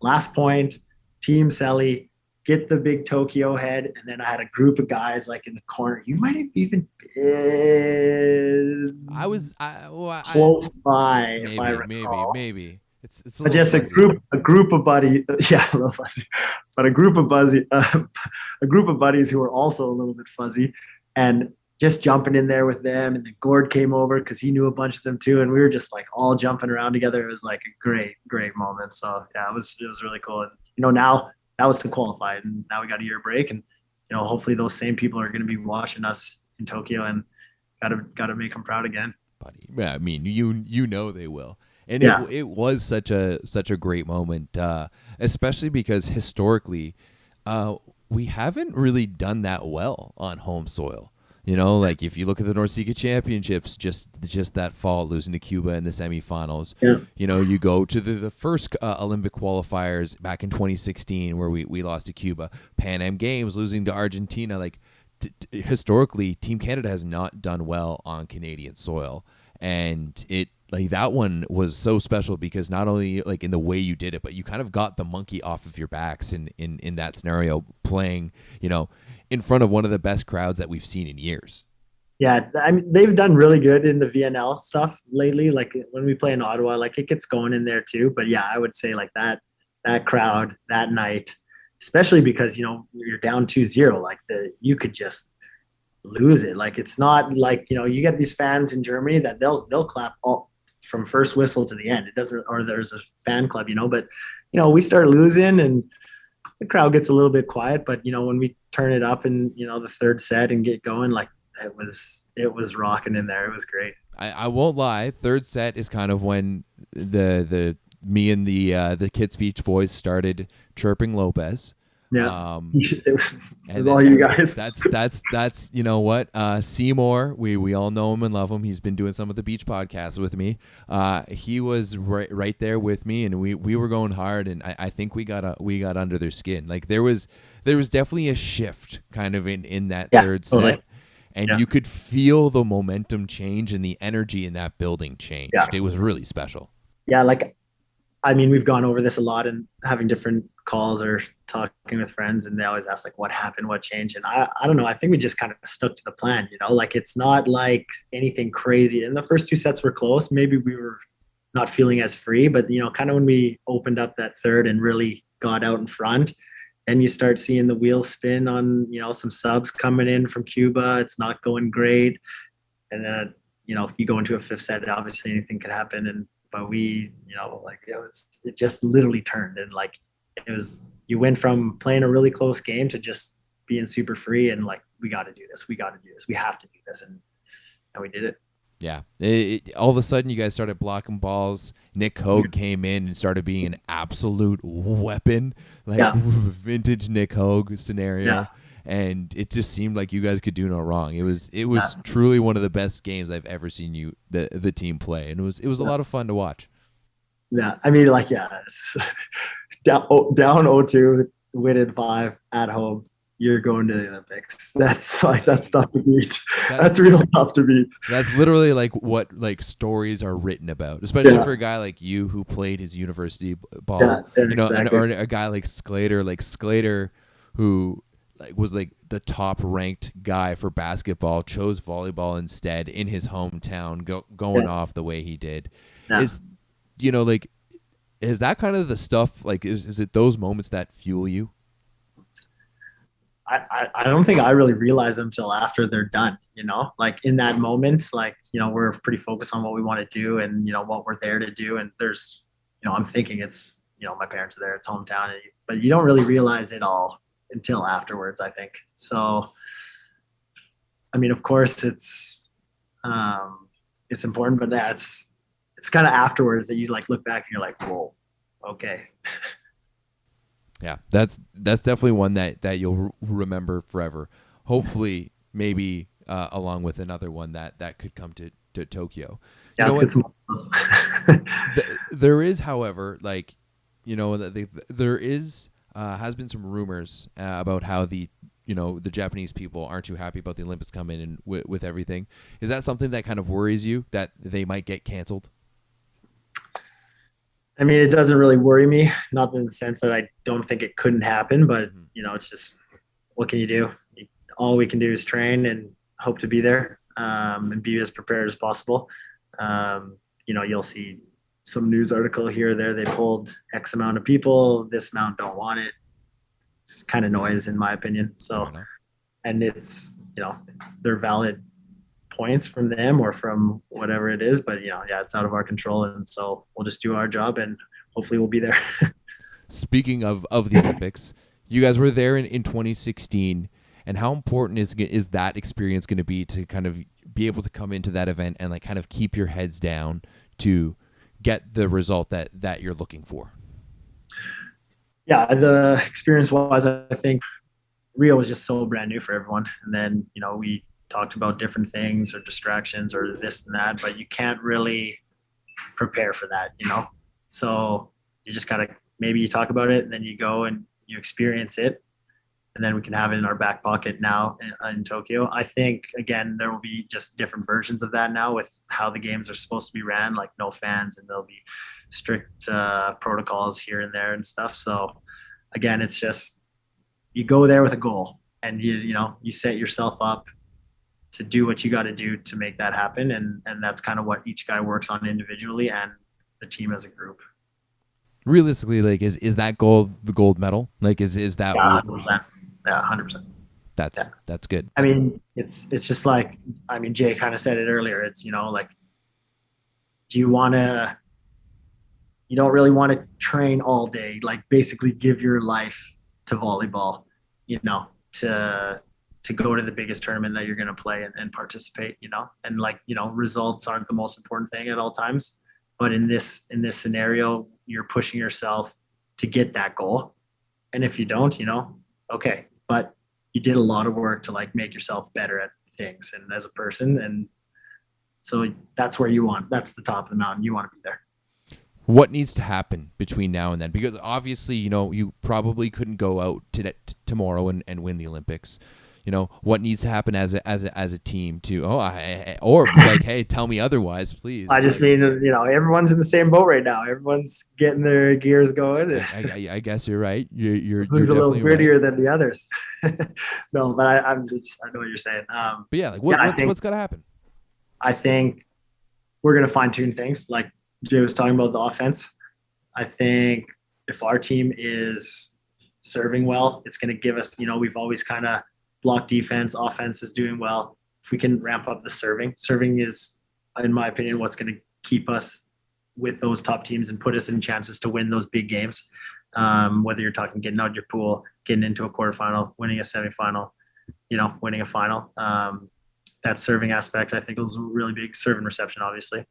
last point, Team Selly, get the big Tokyo head, and then I had a group of guys like in the corner. You might have even been close by,
maybe,
if I recall.
Maybe. It's
but just a group of buddies. Yeah, a little fuzzy, but a group of buddies who were also a little bit fuzzy, and just jumping in there with them. And then Gord came over because he knew a bunch of them too, and we were just like all jumping around together. It was like a great moment. So yeah, it was really cool. And now that was to qualify, and now we got a year break, and hopefully those same people are going to be watching us in Tokyo, and got to make them proud again.
Buddy, yeah, I mean, they will. And
yeah.
It was such a great moment, especially because historically, we haven't really done that well on home soil. Like, if you look at the NORCECA Championships, just that fall, losing to Cuba in the semifinals.
Yeah.
You go to the first Olympic qualifiers back in 2016 where we lost to Cuba. Pan Am Games, losing to Argentina. Like, historically, Team Canada has not done well on Canadian soil, and it like that one was so special because not only like in the way you did it, but you kind of got the monkey off of your backs in that scenario, playing, you know, in front of one of the best crowds that we've seen in years.
Yeah, I mean, they've done really good in the VNL stuff lately. Like when we play in Ottawa, like it gets going in there too. But yeah, I would say like that crowd that night, especially because, you know, you're down 2-0, like you could just lose it. Like it's not like, you know, you get these fans in Germany that they'll clap all from first whistle to the end. It doesn't, or there's a fan club, you know, but you know, we start losing and the crowd gets a little bit quiet. But you know, when we turn it up in, you know, the third set and get going, like it was rocking in there. It was great.
I won't lie. Third set is kind of when the me and the Kids Beach Boys started chirping Lopez.
Yeah, it was all you guys.
That's you know what, Seymour. We all know him and love him. He's been doing some of the beach podcasts with me. He was right there with me, and we were going hard. And I think we got under their skin. Like there was definitely a shift kind of in that third set. And you could feel the momentum change and the energy in that building changed. Yeah. It was really special.
Yeah, like, I mean, we've gone over this a lot and having different calls or talking with friends, and they always ask, like, what happened, what changed? And I don't know. I think we just kind of stuck to the plan, you know? Like, it's not like anything crazy. And the first two sets were close. Maybe we were not feeling as free, but, you know, kind of when we opened up that third and really got out in front, and you start seeing the wheels spin on, you know, some subs coming in from Cuba. It's not going great. And then, you know, you go into a fifth set, obviously anything could happen. But we, you know, like it just literally turned. And like, you went from playing a really close game to just being super free and like, we got to do this. We have to do this. And we did it.
Yeah. All of a sudden, you guys started blocking balls. Nick Hogue came in and started being an absolute weapon, like vintage Nick Hogue scenario. Yeah. And it just seemed like you guys could do no wrong. It was truly one of the best games I've ever seen the team play, and it was a lot of fun to watch.
Yeah, I mean, like, it's down 0-2, winning 5 at home. You're going to the Olympics. That's tough to beat. That's real tough to beat. That's
literally like what like stories are written about, especially for a guy like you who played his university ball. Yeah, you know, exactly. Or a guy like Sclater, who like was like the top ranked guy for basketball, chose volleyball instead in his hometown, going off the way he did. Yeah. Is, you know, like, is that kind of the stuff? Like, is it those moments that fuel you?
I don't think I really realize them until after they're done, you know, like in that moment, like, you know, we're pretty focused on what we want to do and, you know, what we're there to do. And there's, you know, I'm thinking it's, you know, my parents are there, it's hometown, but you don't really realize it all until afterwards, I think. So, I mean, of course it's important, but it's kind of afterwards that you like look back and you're like, whoa, okay.
Yeah, that's definitely one that you'll remember forever. Hopefully, maybe along with another one that could come to Tokyo.
Yeah, let's get some.
There is, however, like, you know, there is has been some rumors about how the Japanese people aren't too happy about the Olympics coming in with everything. Is that something that kind of worries you, that they might get canceled?
I mean, it doesn't really worry me, not in the sense that I don't think it couldn't happen, but, you know, it's just, what can you do? All we can do is train and hope to be there and be as prepared as possible. You know, you'll see some news article here or there. They pulled X amount of people, this amount don't want it. It's kind of noise, in my opinion. So, and it's, you know, they're valid points from them or from whatever it is, but, you know, it's out of our control, and so we'll just do our job and hopefully we'll be there.
Speaking of the Olympics, you guys were there in 2016, and how important is that experience going to be to kind of be able to come into that event and like kind of keep your heads down to get the result that you're looking for?
Yeah, the experience wise, I think Rio was just so brand new for everyone, and then, you know, we talked about different things or distractions or this and that, but you can't really prepare for that, you know? So you just gotta, maybe you talk about it and then you go and you experience it. and then we can have it in our back pocket now in Tokyo. I think, again, there will be just different versions of that now with how the games are supposed to be ran, like no fans, and there'll be strict protocols here and there and stuff. So again, it's just, you go there with a goal, and you set yourself up to do what you got to do to make that happen. And that's kind of what each guy works on individually and the team as a group.
Realistically, like, is that goal the gold medal? Like, is that?
Yeah, 100%. Yeah, 100%.
That's good.
I mean, it's just like, I mean, Jay kind of said it earlier. It's, like, you don't really want to train all day, like basically give your life to volleyball, to go to the biggest tournament that you're going to play and participate, and like, results aren't the most important thing at all times. But in this scenario, you're pushing yourself to get that goal. And if you don't, okay, but you did a lot of work to like make yourself better at things and as a person. And so that's where that's the top of the mountain. You want to be there.
What needs to happen between now and then? Because obviously, you probably couldn't go out tomorrow and win the Olympics. What needs to happen as a team to, or like, hey, tell me otherwise, please.
I just mean, everyone's in the same boat right now. Everyone's getting their gears going.
I guess you're right. You're
who's a little grittier
right
than the others. No, but I know what you're saying.
But yeah, like what's got to happen?
I think we're going to fine tune things. Like Jay was talking about the offense. I think if our team is serving well, it's going to give us, we've always kind of block defense, offense is doing well. If we can ramp up the serving is, in my opinion, what's going to keep us with those top teams and put us in chances to win those big games. Whether you're talking getting out your pool, getting into a quarterfinal, winning a semifinal, winning a final. That serving aspect, I think, was really big. Serve and reception, obviously.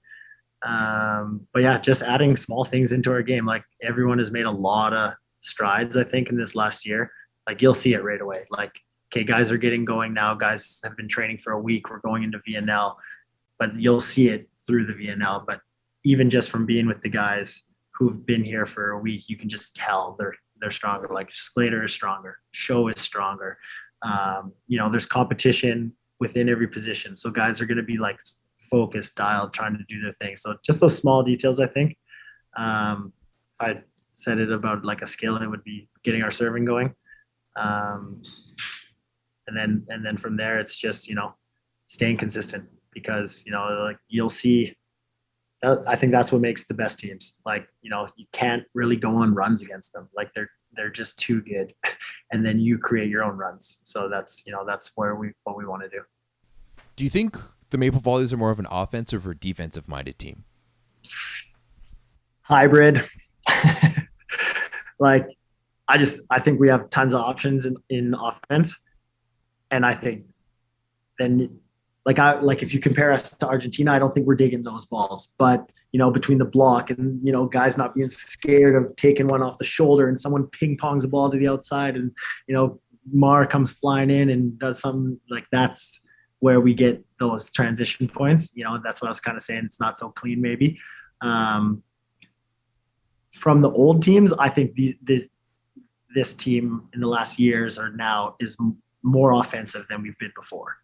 But yeah, just adding small things into our game. Like, everyone has made a lot of strides, I think, in this last year. Like, you'll see it right away. Like, okay, guys are getting going now. Guys have been training for a week. We're going into VNL, but you'll see it through the VNL. But even just from being with the guys who've been here for a week, you can just tell they're stronger. Like, Slater is stronger. Show is stronger. There's competition within every position. So guys are going to be like focused, dialed, trying to do their thing. So just those small details, I think. If I said it about like a skill, it would be getting our serving going. And then from there, it's just, staying consistent, because, like, you'll see, I think that's what makes the best teams. Like, you can't really go on runs against them. Like, they're just too good. And then you create your own runs. So that's what we want to do.
Do you think the Maple Volleys are more of an offensive or defensive minded team?
Hybrid. Like, I think we have tons of options in offense. And I think then, if you compare us to Argentina, I don't think we're digging those balls. But, between the block and, guys not being scared of taking one off the shoulder and someone ping pongs the ball to the outside and, Mar comes flying in and does something, like, that's where we get those transition points. That's what I was kind of saying. It's not so clean maybe. From the old teams, I think this team in the last years is more offensive than we've been before.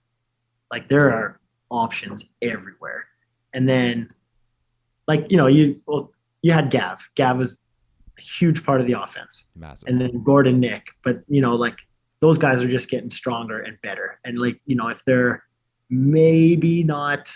Like, there are options everywhere. And then, like, you had Gav. Gav was a huge part of the offense.
Massive.
And then Gordon, Nick. But, like, those guys are just getting stronger and better. And, like, if they're maybe not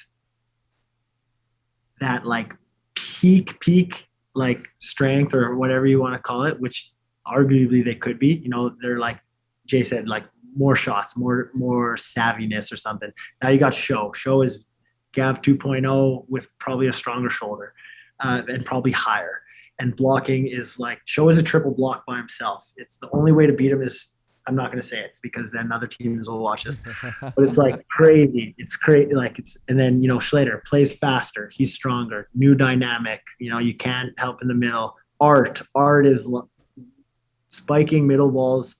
that, like, peak, like, strength or whatever you want to call it, which arguably they could be, they're, like Jay said, like, more shots, more savviness or something. Now you got Show. Show is Gav 2.0 with probably a stronger shoulder and probably higher. And blocking is like, Show is a triple block by himself. It's the only way to beat him is, I'm not going to say it because then other teams will watch this, but it's like crazy. It's crazy. Like, and then, Schlater plays faster. He's stronger, new dynamic. You can't help in the middle. Art is spiking middle balls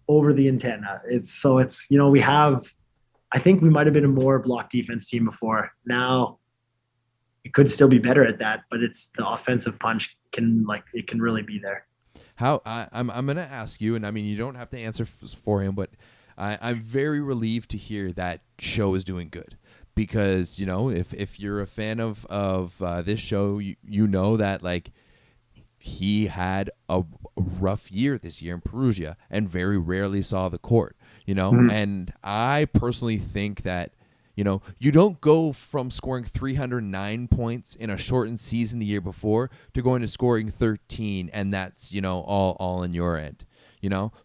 over the antenna. I think we might've been a more block defense team before. Now it could still be better at that, but it's the offensive punch can really be there.
I'm gonna ask you, and I mean you don't have to answer for him, but I'm very relieved to hear that show is doing good, because if you're a fan of this show, you know that like he had a rough year this year in Perugia and very rarely saw the court,
Mhm.
and I personally think that you don't go from scoring 309 points in a shortened season the year before to going to scoring 13, and that's all in your end.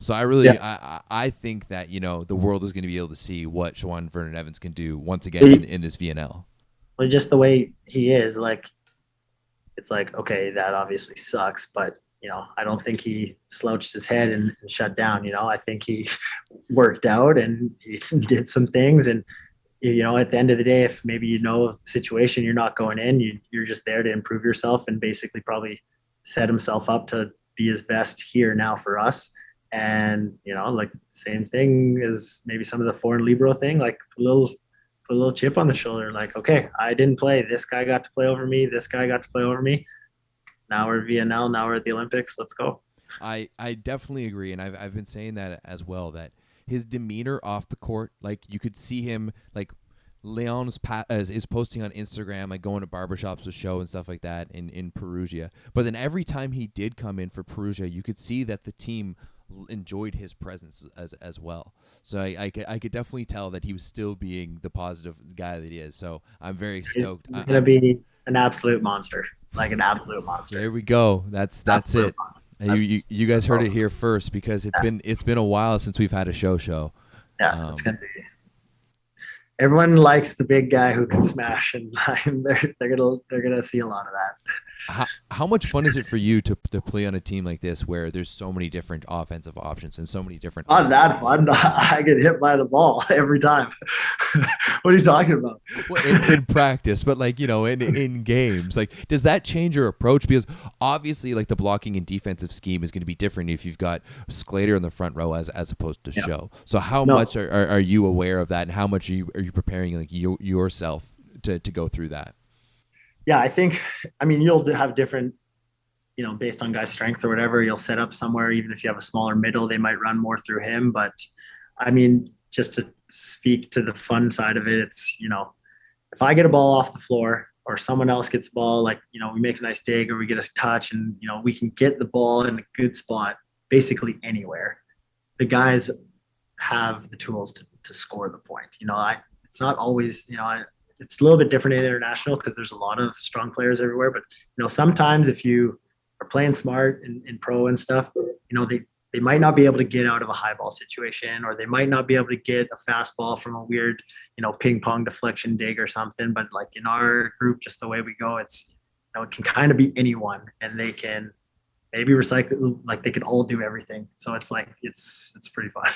So I really
Yeah.
I think that the world is going to be able to see what Shawan Vernon Evans can do once again
He-
in this VNL.
well, just the way he is, like, it's like, okay, that obviously sucks, but I don't think he slouched his head and shut down. I think he worked out and he did some things. And at the end of the day, if maybe the situation, you're not going in, you're just there to improve yourself and basically probably set himself up to be his best here now for us. And like same thing as maybe some of the foreign libero thing, like put a little chip on the shoulder, like, okay, I didn't play. This guy got to play over me. This guy got to play over me. Now we're VNL. Now we're at the Olympics. Let's go.
I definitely agree, and I've been saying that as well, that his demeanor off the court, like you could see him, like Leon's is posting on Instagram, like going to barbershops with show and stuff like that in Perugia. But then every time he did come in for Perugia, you could see that the team enjoyed his presence as well. So I could definitely tell that he was still being the positive guy that he is. So I'm very stoked.
He's going to be an absolute monster, like an absolute monster.
There we go. That's it. You guys heard it here first, because it's been a while since we've had a show.
Yeah, it's gonna be. Everyone likes the big guy who can smash, and they're gonna see a lot of that.
How much fun is it for you to play on a team like this where there's so many different offensive options and so many different?
Not that fun. I get hit by the ball every time. What are you talking about?
Well, in practice, but like in games, like does that change your approach? Because obviously, like the blocking and defensive scheme is going to be different if you've got Sclater in the front row as opposed to Show. So how much are you aware of that, and how much are you preparing like yourself to go through that?
Yeah, I think, you'll have different, based on guy's strength or whatever, you'll set up somewhere. Even if you have a smaller middle, they might run more through him. But just to speak to the fun side of it, it's, if I get a ball off the floor or someone else gets a ball, like, we make a nice dig or we get a touch and, we can get the ball in a good spot, basically anywhere. The guys have the tools to score the point. It's not always, it's a little bit different in international because there's a lot of strong players everywhere. But, sometimes if you are playing smart in pro and stuff, they might not be able to get out of a high ball situation, or they might not be able to get a fastball from a weird, ping pong deflection dig or something. But like in our group, just the way we go, it's, it can kind of be anyone, and they can maybe recycle, like they can all do everything. So it's like, it's pretty fun.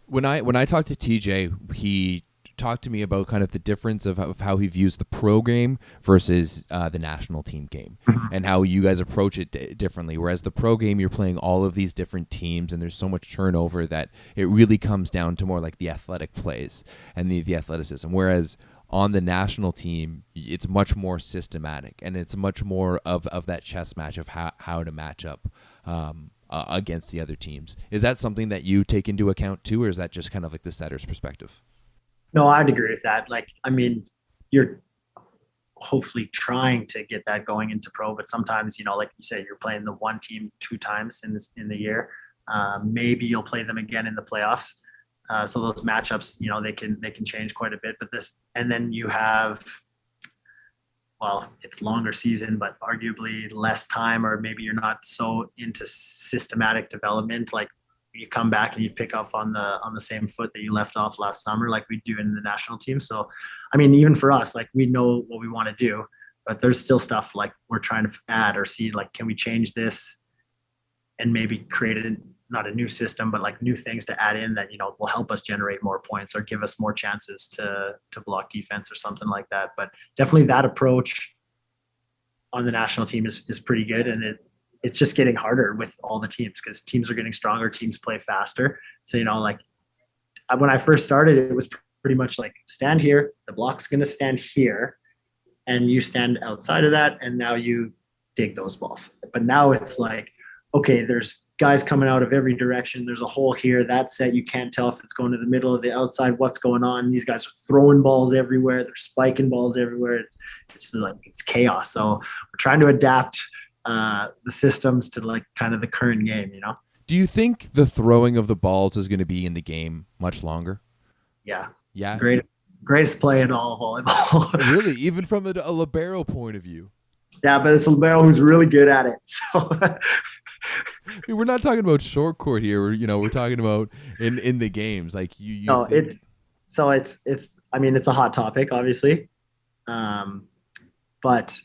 When I talked to TJ, he talk to me about kind of the difference of how he views the pro game versus the national team game, and how you guys approach it differently. Whereas the pro game, you're playing all of these different teams, and there's so much turnover that it really comes down to more like the athletic plays and the athleticism. Whereas on the national team, it's much more systematic, and it's much more of that chess match of how to match up against the other teams. Is that something that you take into account too, or is that just kind of like the setter's perspective?
No, I'd agree with that. Like, you're hopefully trying to get that going into pro, but sometimes, like you say, you're playing the one team 2 times in the year. Maybe you'll play them again in the playoffs. So those matchups, they can change quite a bit. But and then you have, well, it's longer season, but arguably less time, or maybe you're not so into systematic development. Like, you come back and you pick up on the same foot that you left off last summer, like we do in the national team. So, even for us, like, we know what we want to do, but there's still stuff like we're trying to add or see, like, can we change this and maybe create not a new system, but like new things to add in that, will help us generate more points or give us more chances to block defense or something like that. But definitely that approach on the national team is pretty good. And it's just getting harder with all the teams because teams are getting stronger, teams play faster. So, like when I first started, it was pretty much like stand here, the block's going to stand here, and you stand outside of that, and now you dig those balls. But now it's like, okay, there's guys coming out of every direction. There's a hole here. That set, you can't tell if it's going to the middle or the outside. What's going on? These guys are throwing balls everywhere. They're spiking balls everywhere. It's chaos. So we're trying to adapt the systems to like kind of the current game, you know?
Do you think the throwing of the balls is going to be in the game much longer?
Yeah.
Yeah.
Greatest play in all of volleyball.
Really? Even from a libero point of view?
Yeah, but it's a libero who's really good at it. So
we're not talking about short court here. We're talking about in the games. Like you
no, it's I mean, it's a hot topic, obviously. But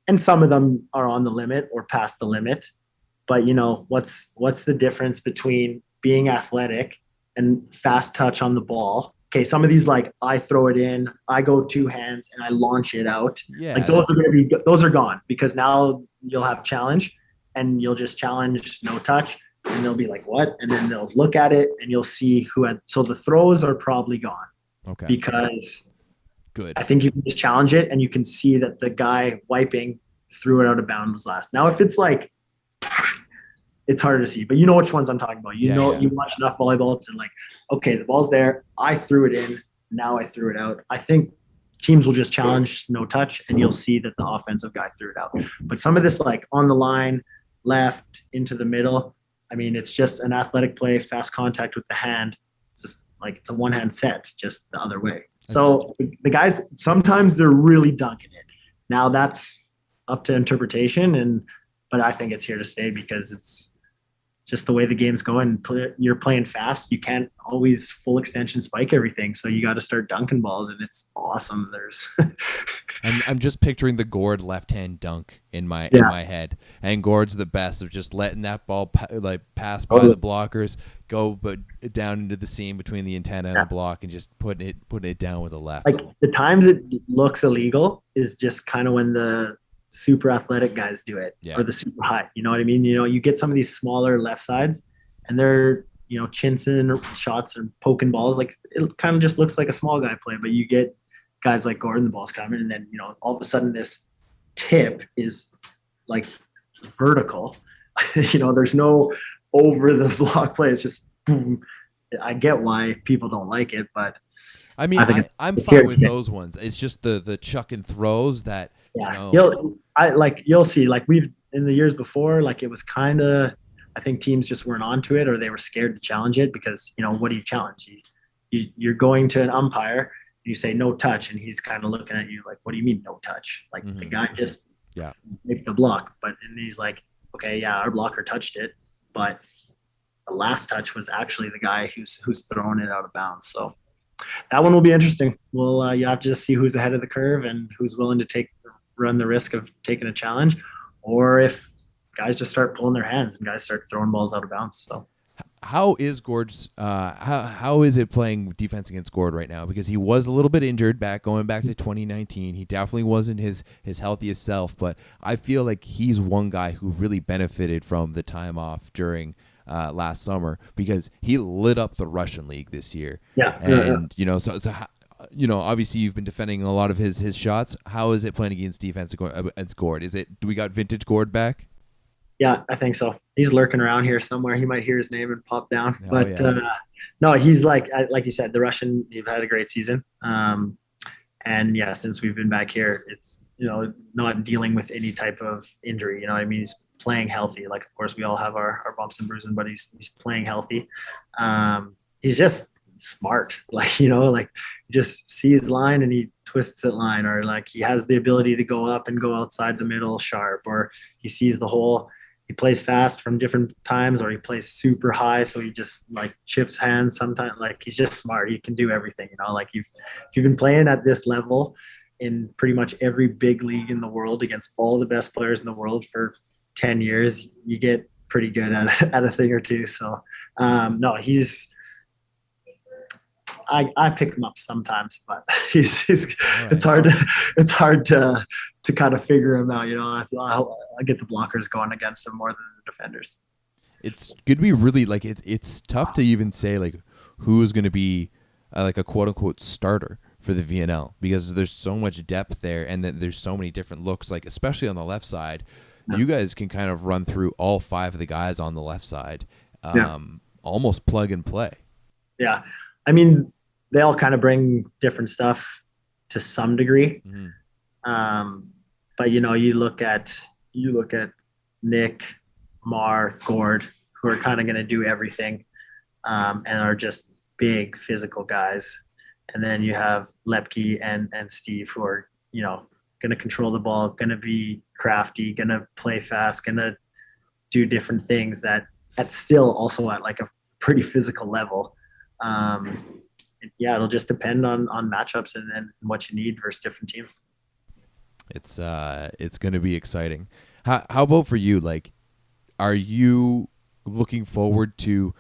and some of them are on the limit or past the limit. But what's the difference between being athletic and fast touch on the ball? Okay, some of these, like, I throw it in, I go two hands and I launch it out.
Yeah.
Like those are gone, because now you'll have challenge and you'll just challenge no touch and they'll be like, what? And then they'll look at it and you'll see so the throws are probably gone.
Okay.
Because
good.
I think you can just challenge it and you can see that the guy wiping threw it out of bounds last. Now, if it's like, it's harder to see, but you know which ones I'm talking about. You watch enough volleyball to like, okay, the ball's there. I threw it in. Now I threw it out. I think teams will just challenge no touch and you'll see that the offensive guy threw it out. But some of this, like on the line, left into the middle, I mean, it's just an athletic play, fast contact with the hand. It's just like, it's a one hand set, just the other way. So the guys, sometimes they're really dunking it. Now that's up to interpretation, but I think it's here to stay because it's just the way the game's going. You're playing fast. You can't always full extension spike everything. So you got to start dunking balls, and it's awesome.
I'm just picturing the Gord left-hand dunk in my head, and Gord's the best of just letting that ball pass by the blockers, go but down into the seam between the antenna and the block, and just putting it down with the left.
Like the times it looks illegal is just kind of when the super athletic guys do it, or the super high. You know what I mean? You get some of these smaller left sides, and they're chincing shots or poking balls. Like it kind of just looks like a small guy play, but you get guys like Gordon, the ball's coming, and then all of a sudden this tip is like vertical. There's no over the block play. It's just boom. I get why people don't like it, but
I mean, I'm fine with those ones. It's just the chuck and throws that.
Yeah, you'll see. Like we've in the years before, like it was kind of. I think teams just weren't onto it, or they were scared to challenge it because what do you challenge? You're going to an umpire, you say no touch, and he's kind of looking at you like, what do you mean no touch? Like the guy just made the block, and he's like, okay, yeah, our blocker touched it, but the last touch was actually the guy who's throwing it out of bounds. So that one will be interesting. Well, you have to just see who's ahead of the curve and who's willing to run the risk of taking a challenge, or if guys just start pulling their hands and guys start throwing balls out of bounds. So
how is Gord's how is it playing defense against Gord right now? Because he was a little bit injured going back to 2019. He definitely wasn't his healthiest self, but I feel like he's one guy who really benefited from the time off during last summer, because he lit up the Russian league this year. Obviously you've been defending a lot of his shots. How is it playing against defense against Gord? Do we got vintage Gord back?
Yeah, I think so. He's lurking around here somewhere. He might hear his name and pop down. No, he's like you said, the Russian, you've had a great season. And yeah, since we've been back here, it's, not dealing with any type of injury. You know what I mean? He's playing healthy. Like, of course, we all have our bumps and bruising, but he's playing healthy. He's just smart. Like, he just sees line and he twists it line, or like he has the ability to go up and go outside the middle sharp, or he sees the hole. He plays fast from different times, or he plays super high, so he just like chips hands sometimes. Like, he's just smart. He can do everything. Like if you've been playing at this level in pretty much every big league in the world against all the best players in the world for 10 years, you get pretty good at a thing or two. So no, I pick him up sometimes, but he's right. It's hard to kind of figure him out. I get the blockers going against him more than the defenders.
It's going to be really like it's tough to even say like who's going to be like a quote unquote starter for the VNL, because there's so much depth there, and then there's so many different looks. Like especially on the left side, you guys can kind of run through all 5 of the guys on the left side, almost plug and play.
Yeah. I mean, they all kind of bring different stuff to some degree. But you look at Nick, Mar, Gord, who are kind of going to do everything, and are just big physical guys. And then you have Lepke and Steve, who are, going to control the ball, going to be crafty, going to play fast, going to do different things that still also at like a pretty physical level. It'll just depend on matchups and what you need versus different teams.
It's going to be exciting. How about for you? Like, are you looking forward to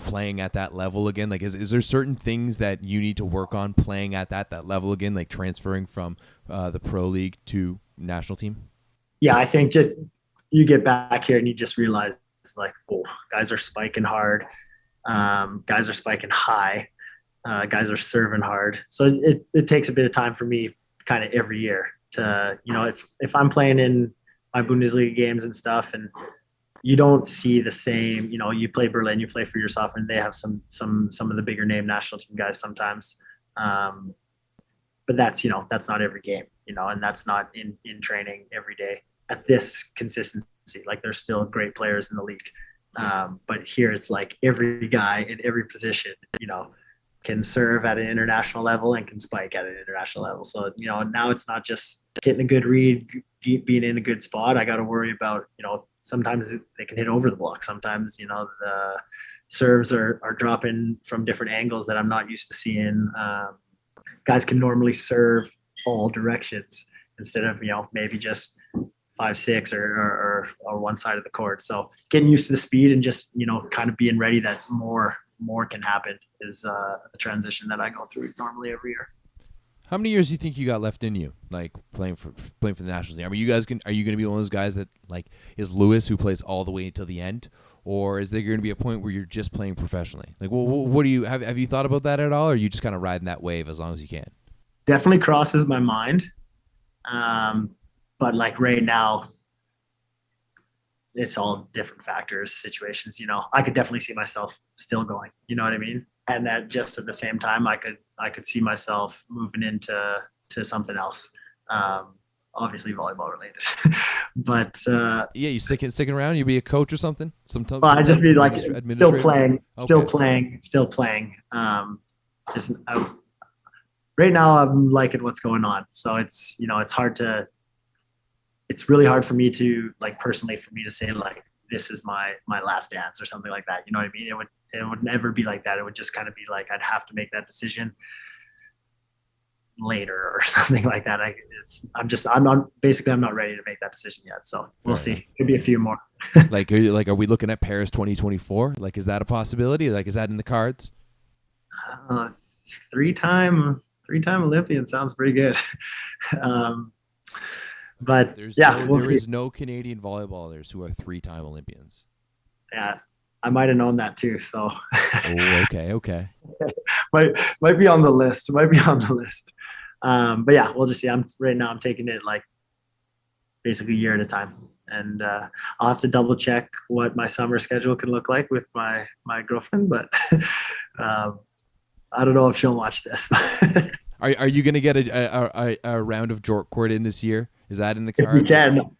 playing at that level again? Like, is there certain things that you need to work on playing at that level again, like transferring from the pro league to national team? Yeah,
I think just you get back here and you just realize it's like, oh, guys are spiking hard, guys are spiking high, guys are serving hard. So it takes a bit of time for me, kind of every year, to if I'm playing in my Bundesliga games and stuff, and you don't see the same, you play Berlin, you play for yourself, and they have some of the bigger name national team guys sometimes. But that's not every game, and that's not in training every day at this consistency. Like, there's still great players in the league. But here it's like every guy in every position, can serve at an international level and can spike at an international level. So, now it's not just getting a good read, being in a good spot. I got to worry about, sometimes they can hit over the block. Sometimes, the serves are dropping from different angles that I'm not used to seeing. Guys can normally serve all directions instead of, maybe just 5-6 or one side of the court. So getting used to the speed and just, kind of being ready that more can happen is a transition that I go through normally every year.
How many years do you think you got left in you, like playing for the national team? Are you going to be one of those guys that, like, is Lewis, who plays all the way until the end, or is there going to be a point where you're just playing professionally? Like, what do you have you thought about that at all, or are you just kind of riding that wave as long as you can?
Definitely crosses my mind, but like right now, it's all different factors, situations. I could definitely see myself still going. You know what I mean? And that just at the same time, I could see myself moving into something else. Obviously volleyball related, but
you sticking around. You be a coach or something.
I just be like still playing. Right now I'm liking what's going on. So it's it's really hard for me to, like, personally, for me to say, like, this is my last dance or something like that. You know what I mean? It would never be like that. It would just kind of be like, I'd have to make that decision later or something like that. I'm not ready to make that decision yet. So we'll see. Could be a few more.
Are we looking at Paris 2024? Like, is that a possibility? Like, is that in the cards?
Three-time Olympian sounds pretty good. But
there
see.
is no Canadian volleyballers who are 3-time Olympians.
Yeah, I might have known that too. So.
Okay.
might be on the list. But yeah, we'll just see. I'm taking it like basically a year at a time, and I'll have to double check what my summer schedule can look like with my girlfriend. But I don't know if she'll watch this.
Are you going to get a round of Jort court in this year? Is that in the cards?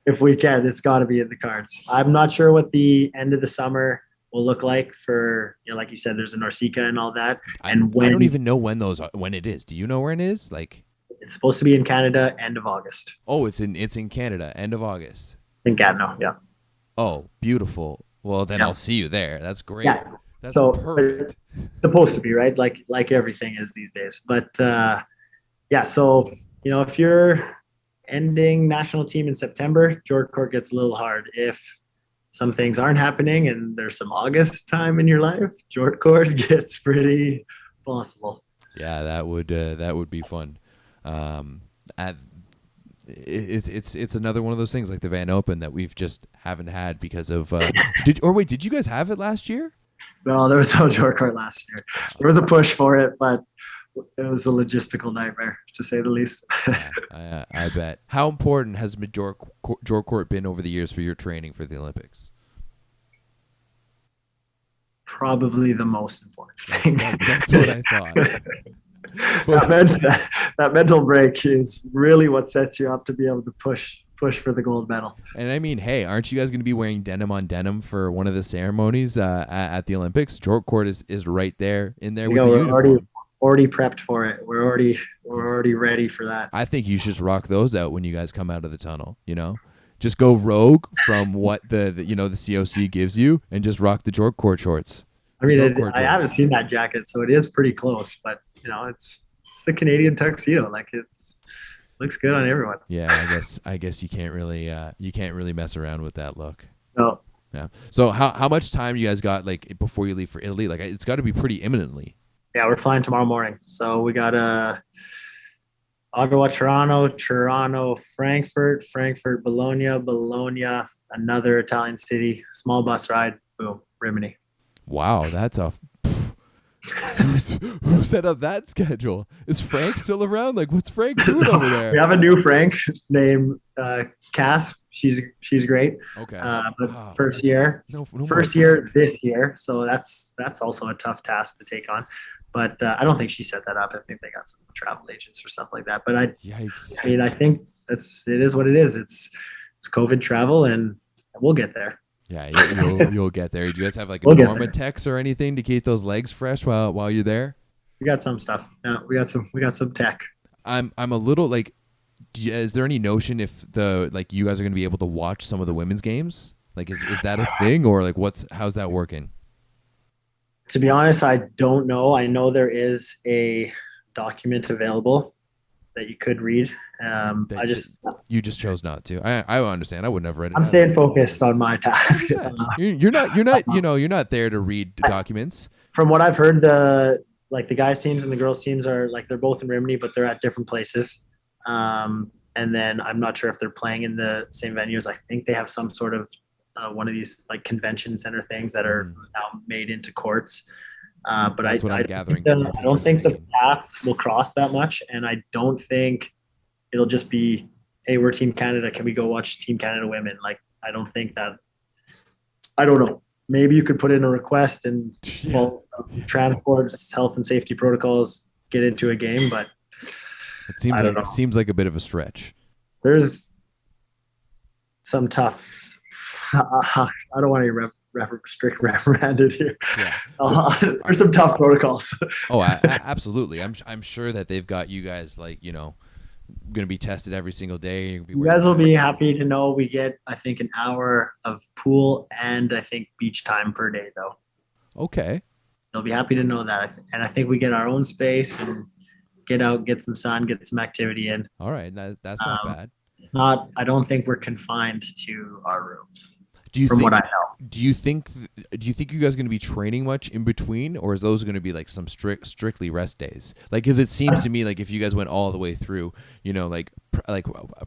If we can, it's got to be in the cards. I'm not sure what the end of the summer will look like for, like you said, there's a Norseca and all that.
I don't even know when it is. Do you know when it is? Like,
it's supposed to be in Canada, end of August.
Oh, it's in Canada, end of August.
In Gatineau, yeah.
Oh, beautiful. Well, then I'll see you there. That's great.
Yeah.
That's
so
perfect.
It's supposed to be, right? Like everything is these days. But so if you're ending national team in September, Jort court gets a little hard. If some things aren't happening and there's some August time in your life, Jort court gets pretty possible.
Yeah, that would be fun. It's another one of those things like the Van Open that we've just haven't had because of. Did you guys have it last year?
No, there was no Jort court last year. There was a push for it, but it was a logistical nightmare, to say the least.
Yeah, I bet. How important has major court been over the years for your training for the Olympics?
Probably the most important thing.
That's what I thought.
That mental break is really what sets you up to be able to push for the gold medal.
And I mean, hey, aren't you guys going to be wearing denim on denim for one of the ceremonies at the Olympics? Short court is right there in there with the uniform.
Already prepped for it. We're already ready for that.
I think you should rock those out when you guys come out of the tunnel. Just go rogue from what the COC gives you and just rock the short court shorts.
I mean, I haven't seen that jacket, so it is pretty close. But it's the Canadian tuxedo. Like looks good on everyone.
Yeah, I guess you can't really mess around with that look.
No.
Yeah. So how much time you guys got like before you leave for Italy? Like it's got to be pretty imminently.
Yeah, we're flying tomorrow morning. So we got Ottawa, Toronto, Frankfurt, Bologna, another Italian city, small bus ride, boom, Rimini.
Wow, that's a who set up that schedule? Is Frank still around? Like, what's Frank doing over there?
We have a new Frank named Cass. She's great.
Okay.
But first year this year, so that's also a tough task to take on. But I don't think she set that up. I think they got some travel agents or stuff like that. But I mean, I think it is what it is. It's COVID travel, and we'll get there.
Yeah, you'll get there. Do you guys have like a Normatex or anything to keep those legs fresh while you're there?
We got some stuff. Yeah, we got some tech.
I'm a little like, is there any notion if you guys are going to be able to watch some of the women's games? Like, is that a thing, or like how's that working?
To be honest, I don't know. I know there is a document available that you could read.
You just chose not to. I understand. I would never read it.
I'm staying focused on my task.
You're not there to read documents.
From what I've heard, the guys teams and the girls teams are like, they're both in Rimini, but they're at different places. And then I'm not sure if they're playing in the same venues. I think they have some sort of one of these like convention center things that are now made into courts. But
that's what I'm gathering.
I don't think the paths will cross that much, and I don't think it'll just be, hey, we're Team Canada. Can we go watch Team Canada women? Like, I don't think that. I don't know. Maybe you could put in a request and follow transports, health and safety protocols, get into a game, but
it seems like a bit of a stretch.
There's some tough. I don't want to strict reprimanded here. Yeah. There's some tough protocols.
Oh, absolutely. I'm sure that they've got you guys going to be tested every single day.
You guys will be happy to know we get, I think, an hour of pool and I think beach time per day, though.
Okay.
They'll be happy to know that. And I think we get our own space and get out, get some sun, get some activity in.
All right. That's not bad.
It's not. I don't think we're confined to our rooms.
What I know. Do you think you guys are going to be training much in between, or is those going to be like some strictly rest days? Like, because it seems to me like if you guys went all the way through, like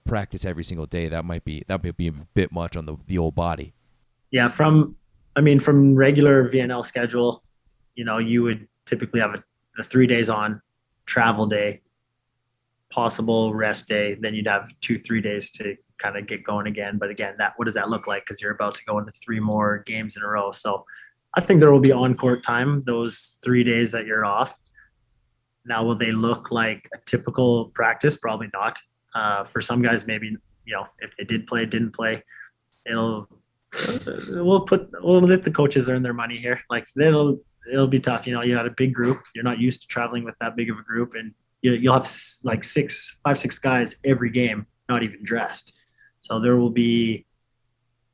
practice every single day, that might be a bit much on the old body.
Yeah, from regular VNL schedule, you would typically have the 3 days on, travel day, possible rest day, then you'd have 2-3 days to kind of get going again. But again, what does that look like? Because you're about to go into 3 more games in a row. So I think there will be on-court time those 3 days that you're off. Now, will they look like a typical practice? Probably not. For some guys, maybe, if they didn't play, we'll let the coaches earn their money here. Like it'll be tough. You got a big group. You're not used to traveling with that big of a group, and you'll have like 5-6 guys every game, not even dressed. So there will be,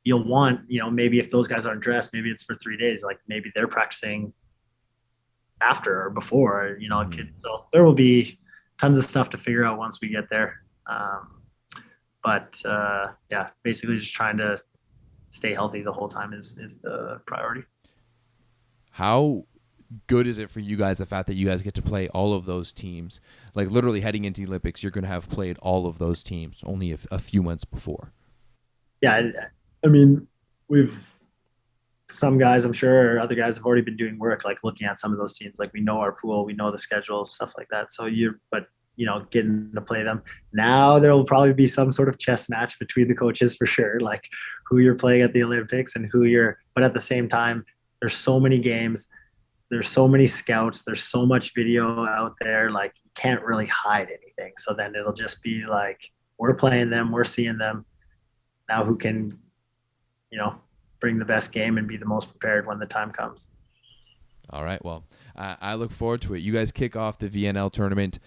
you'll want, maybe if those guys aren't dressed, maybe it's for 3 days. Like maybe they're practicing after or before, so there will be tons of stuff to figure out once we get there. Basically just trying to stay healthy the whole time is the priority.
How good is it for you guys, the fact that you guys get to play all of those teams? Like literally heading into the Olympics, you're going to have played all of those teams only a few months before.
Yeah, I mean, we've some guys, I'm sure, or other guys have already been doing work, like looking at some of those teams. Like we know our pool, we know the schedule, stuff like that. So getting to play them. Now there will probably be some sort of chess match between the coaches for sure, like who you're playing at the Olympics and but at the same time, there's so many games, there's so many scouts, there's so much video out there, like you can't really hide anything. So then it'll just be like, we're playing them, we're seeing them. Now who can, bring the best game and be the most prepared when the time comes.
All right. Well, I look forward to it. You guys kick off the VNL tournament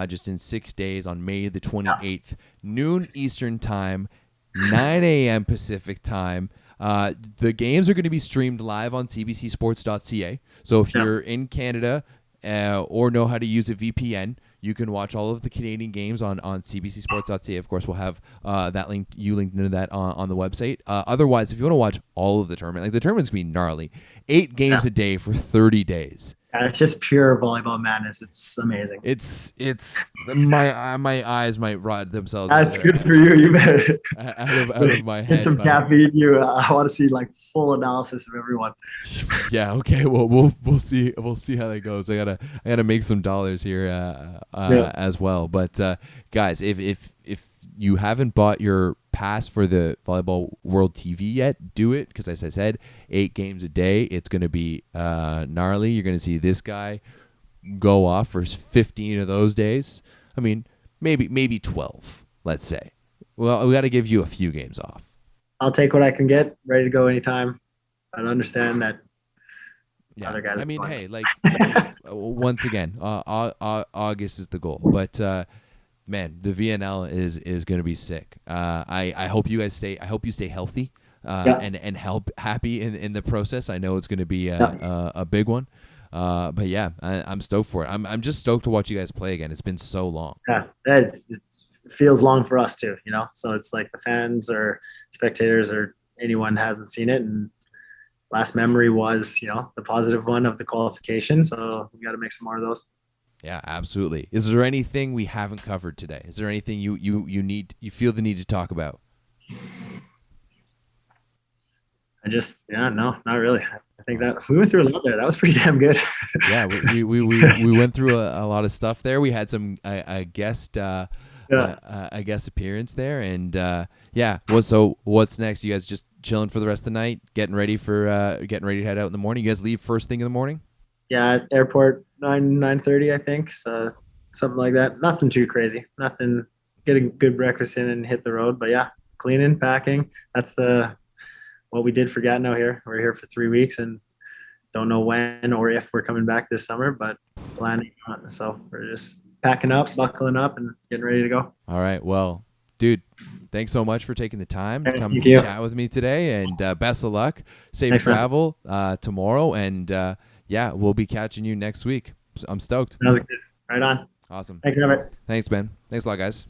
just in 6 days on May the 28th, noon Eastern time, 9 a.m. Pacific time. The games are going to be streamed live on cbcsports.ca. So if you're in Canada or know how to use a VPN, you can watch all of the Canadian games on cbcsports.ca. Of course, we'll have that link. You linked into that on the website. Otherwise, if you want to watch all of the tournament, like the tournament's going to be gnarly. 8 games a day for 30 days.
Yeah, it's just pure volleyball madness. It's amazing.
It's my eyes might rot themselves.
That's good for you. You better
out of my head.
Get some caffeine. I want to see like full analysis of everyone.
Yeah. Okay. Well, we'll see. We'll see how that goes. I gotta make some dollars here as well. But guys, if you haven't bought your pass for the Volleyball World TV yet, do it, because as I said, 8 games a day. It's going to be gnarly. You're going to see this guy go off for 15 of those days. I mean, maybe 12, let's say. Well, we got to give you a few games off.
I'll take what I can get. Ready to go anytime. I understand that.
Yeah,
other guys.
I mean, hey, like once again, August is the goal, but. Man, the VNL is going to be sick. I hope you guys stay. I hope you stay healthy and happy in the process. I know it's going to be a big one, but yeah, I'm stoked for it. I'm just stoked to watch you guys play again. It's been so long.
Yeah, it feels long for us too. So it's like the fans or spectators or anyone hasn't seen it. And last memory was the positive one of the qualification. So we got to make some more of those.
Yeah, absolutely. Is there anything we haven't covered today? Is there anything you feel the need to talk about?
No, not really. I think that we went through a lot there. That was pretty damn good.
Yeah, we went through a lot of stuff there. We had some a guest appearance there, and So what's next? You guys just chilling for the rest of the night, getting ready to head out in the morning. You guys leave first thing in the morning?
Yeah, airport 9:30, I think. So something like that. Nothing too crazy. Nothing. Getting good breakfast in and hit the road. But yeah, cleaning, packing. That's what we did for Gatineau here. We're here for 3 weeks and don't know when or if we're coming back this summer, but planning on. So we're just packing up, buckling up, and getting ready to go.
All right. Well, dude, thanks so much for taking the time to come chat with me today, and best of luck. Safe travel tomorrow, and we'll be catching you next week. I'm stoked.
Right on.
Awesome.
Thanks, Robert.
Thanks, Ben. Thanks a lot, guys.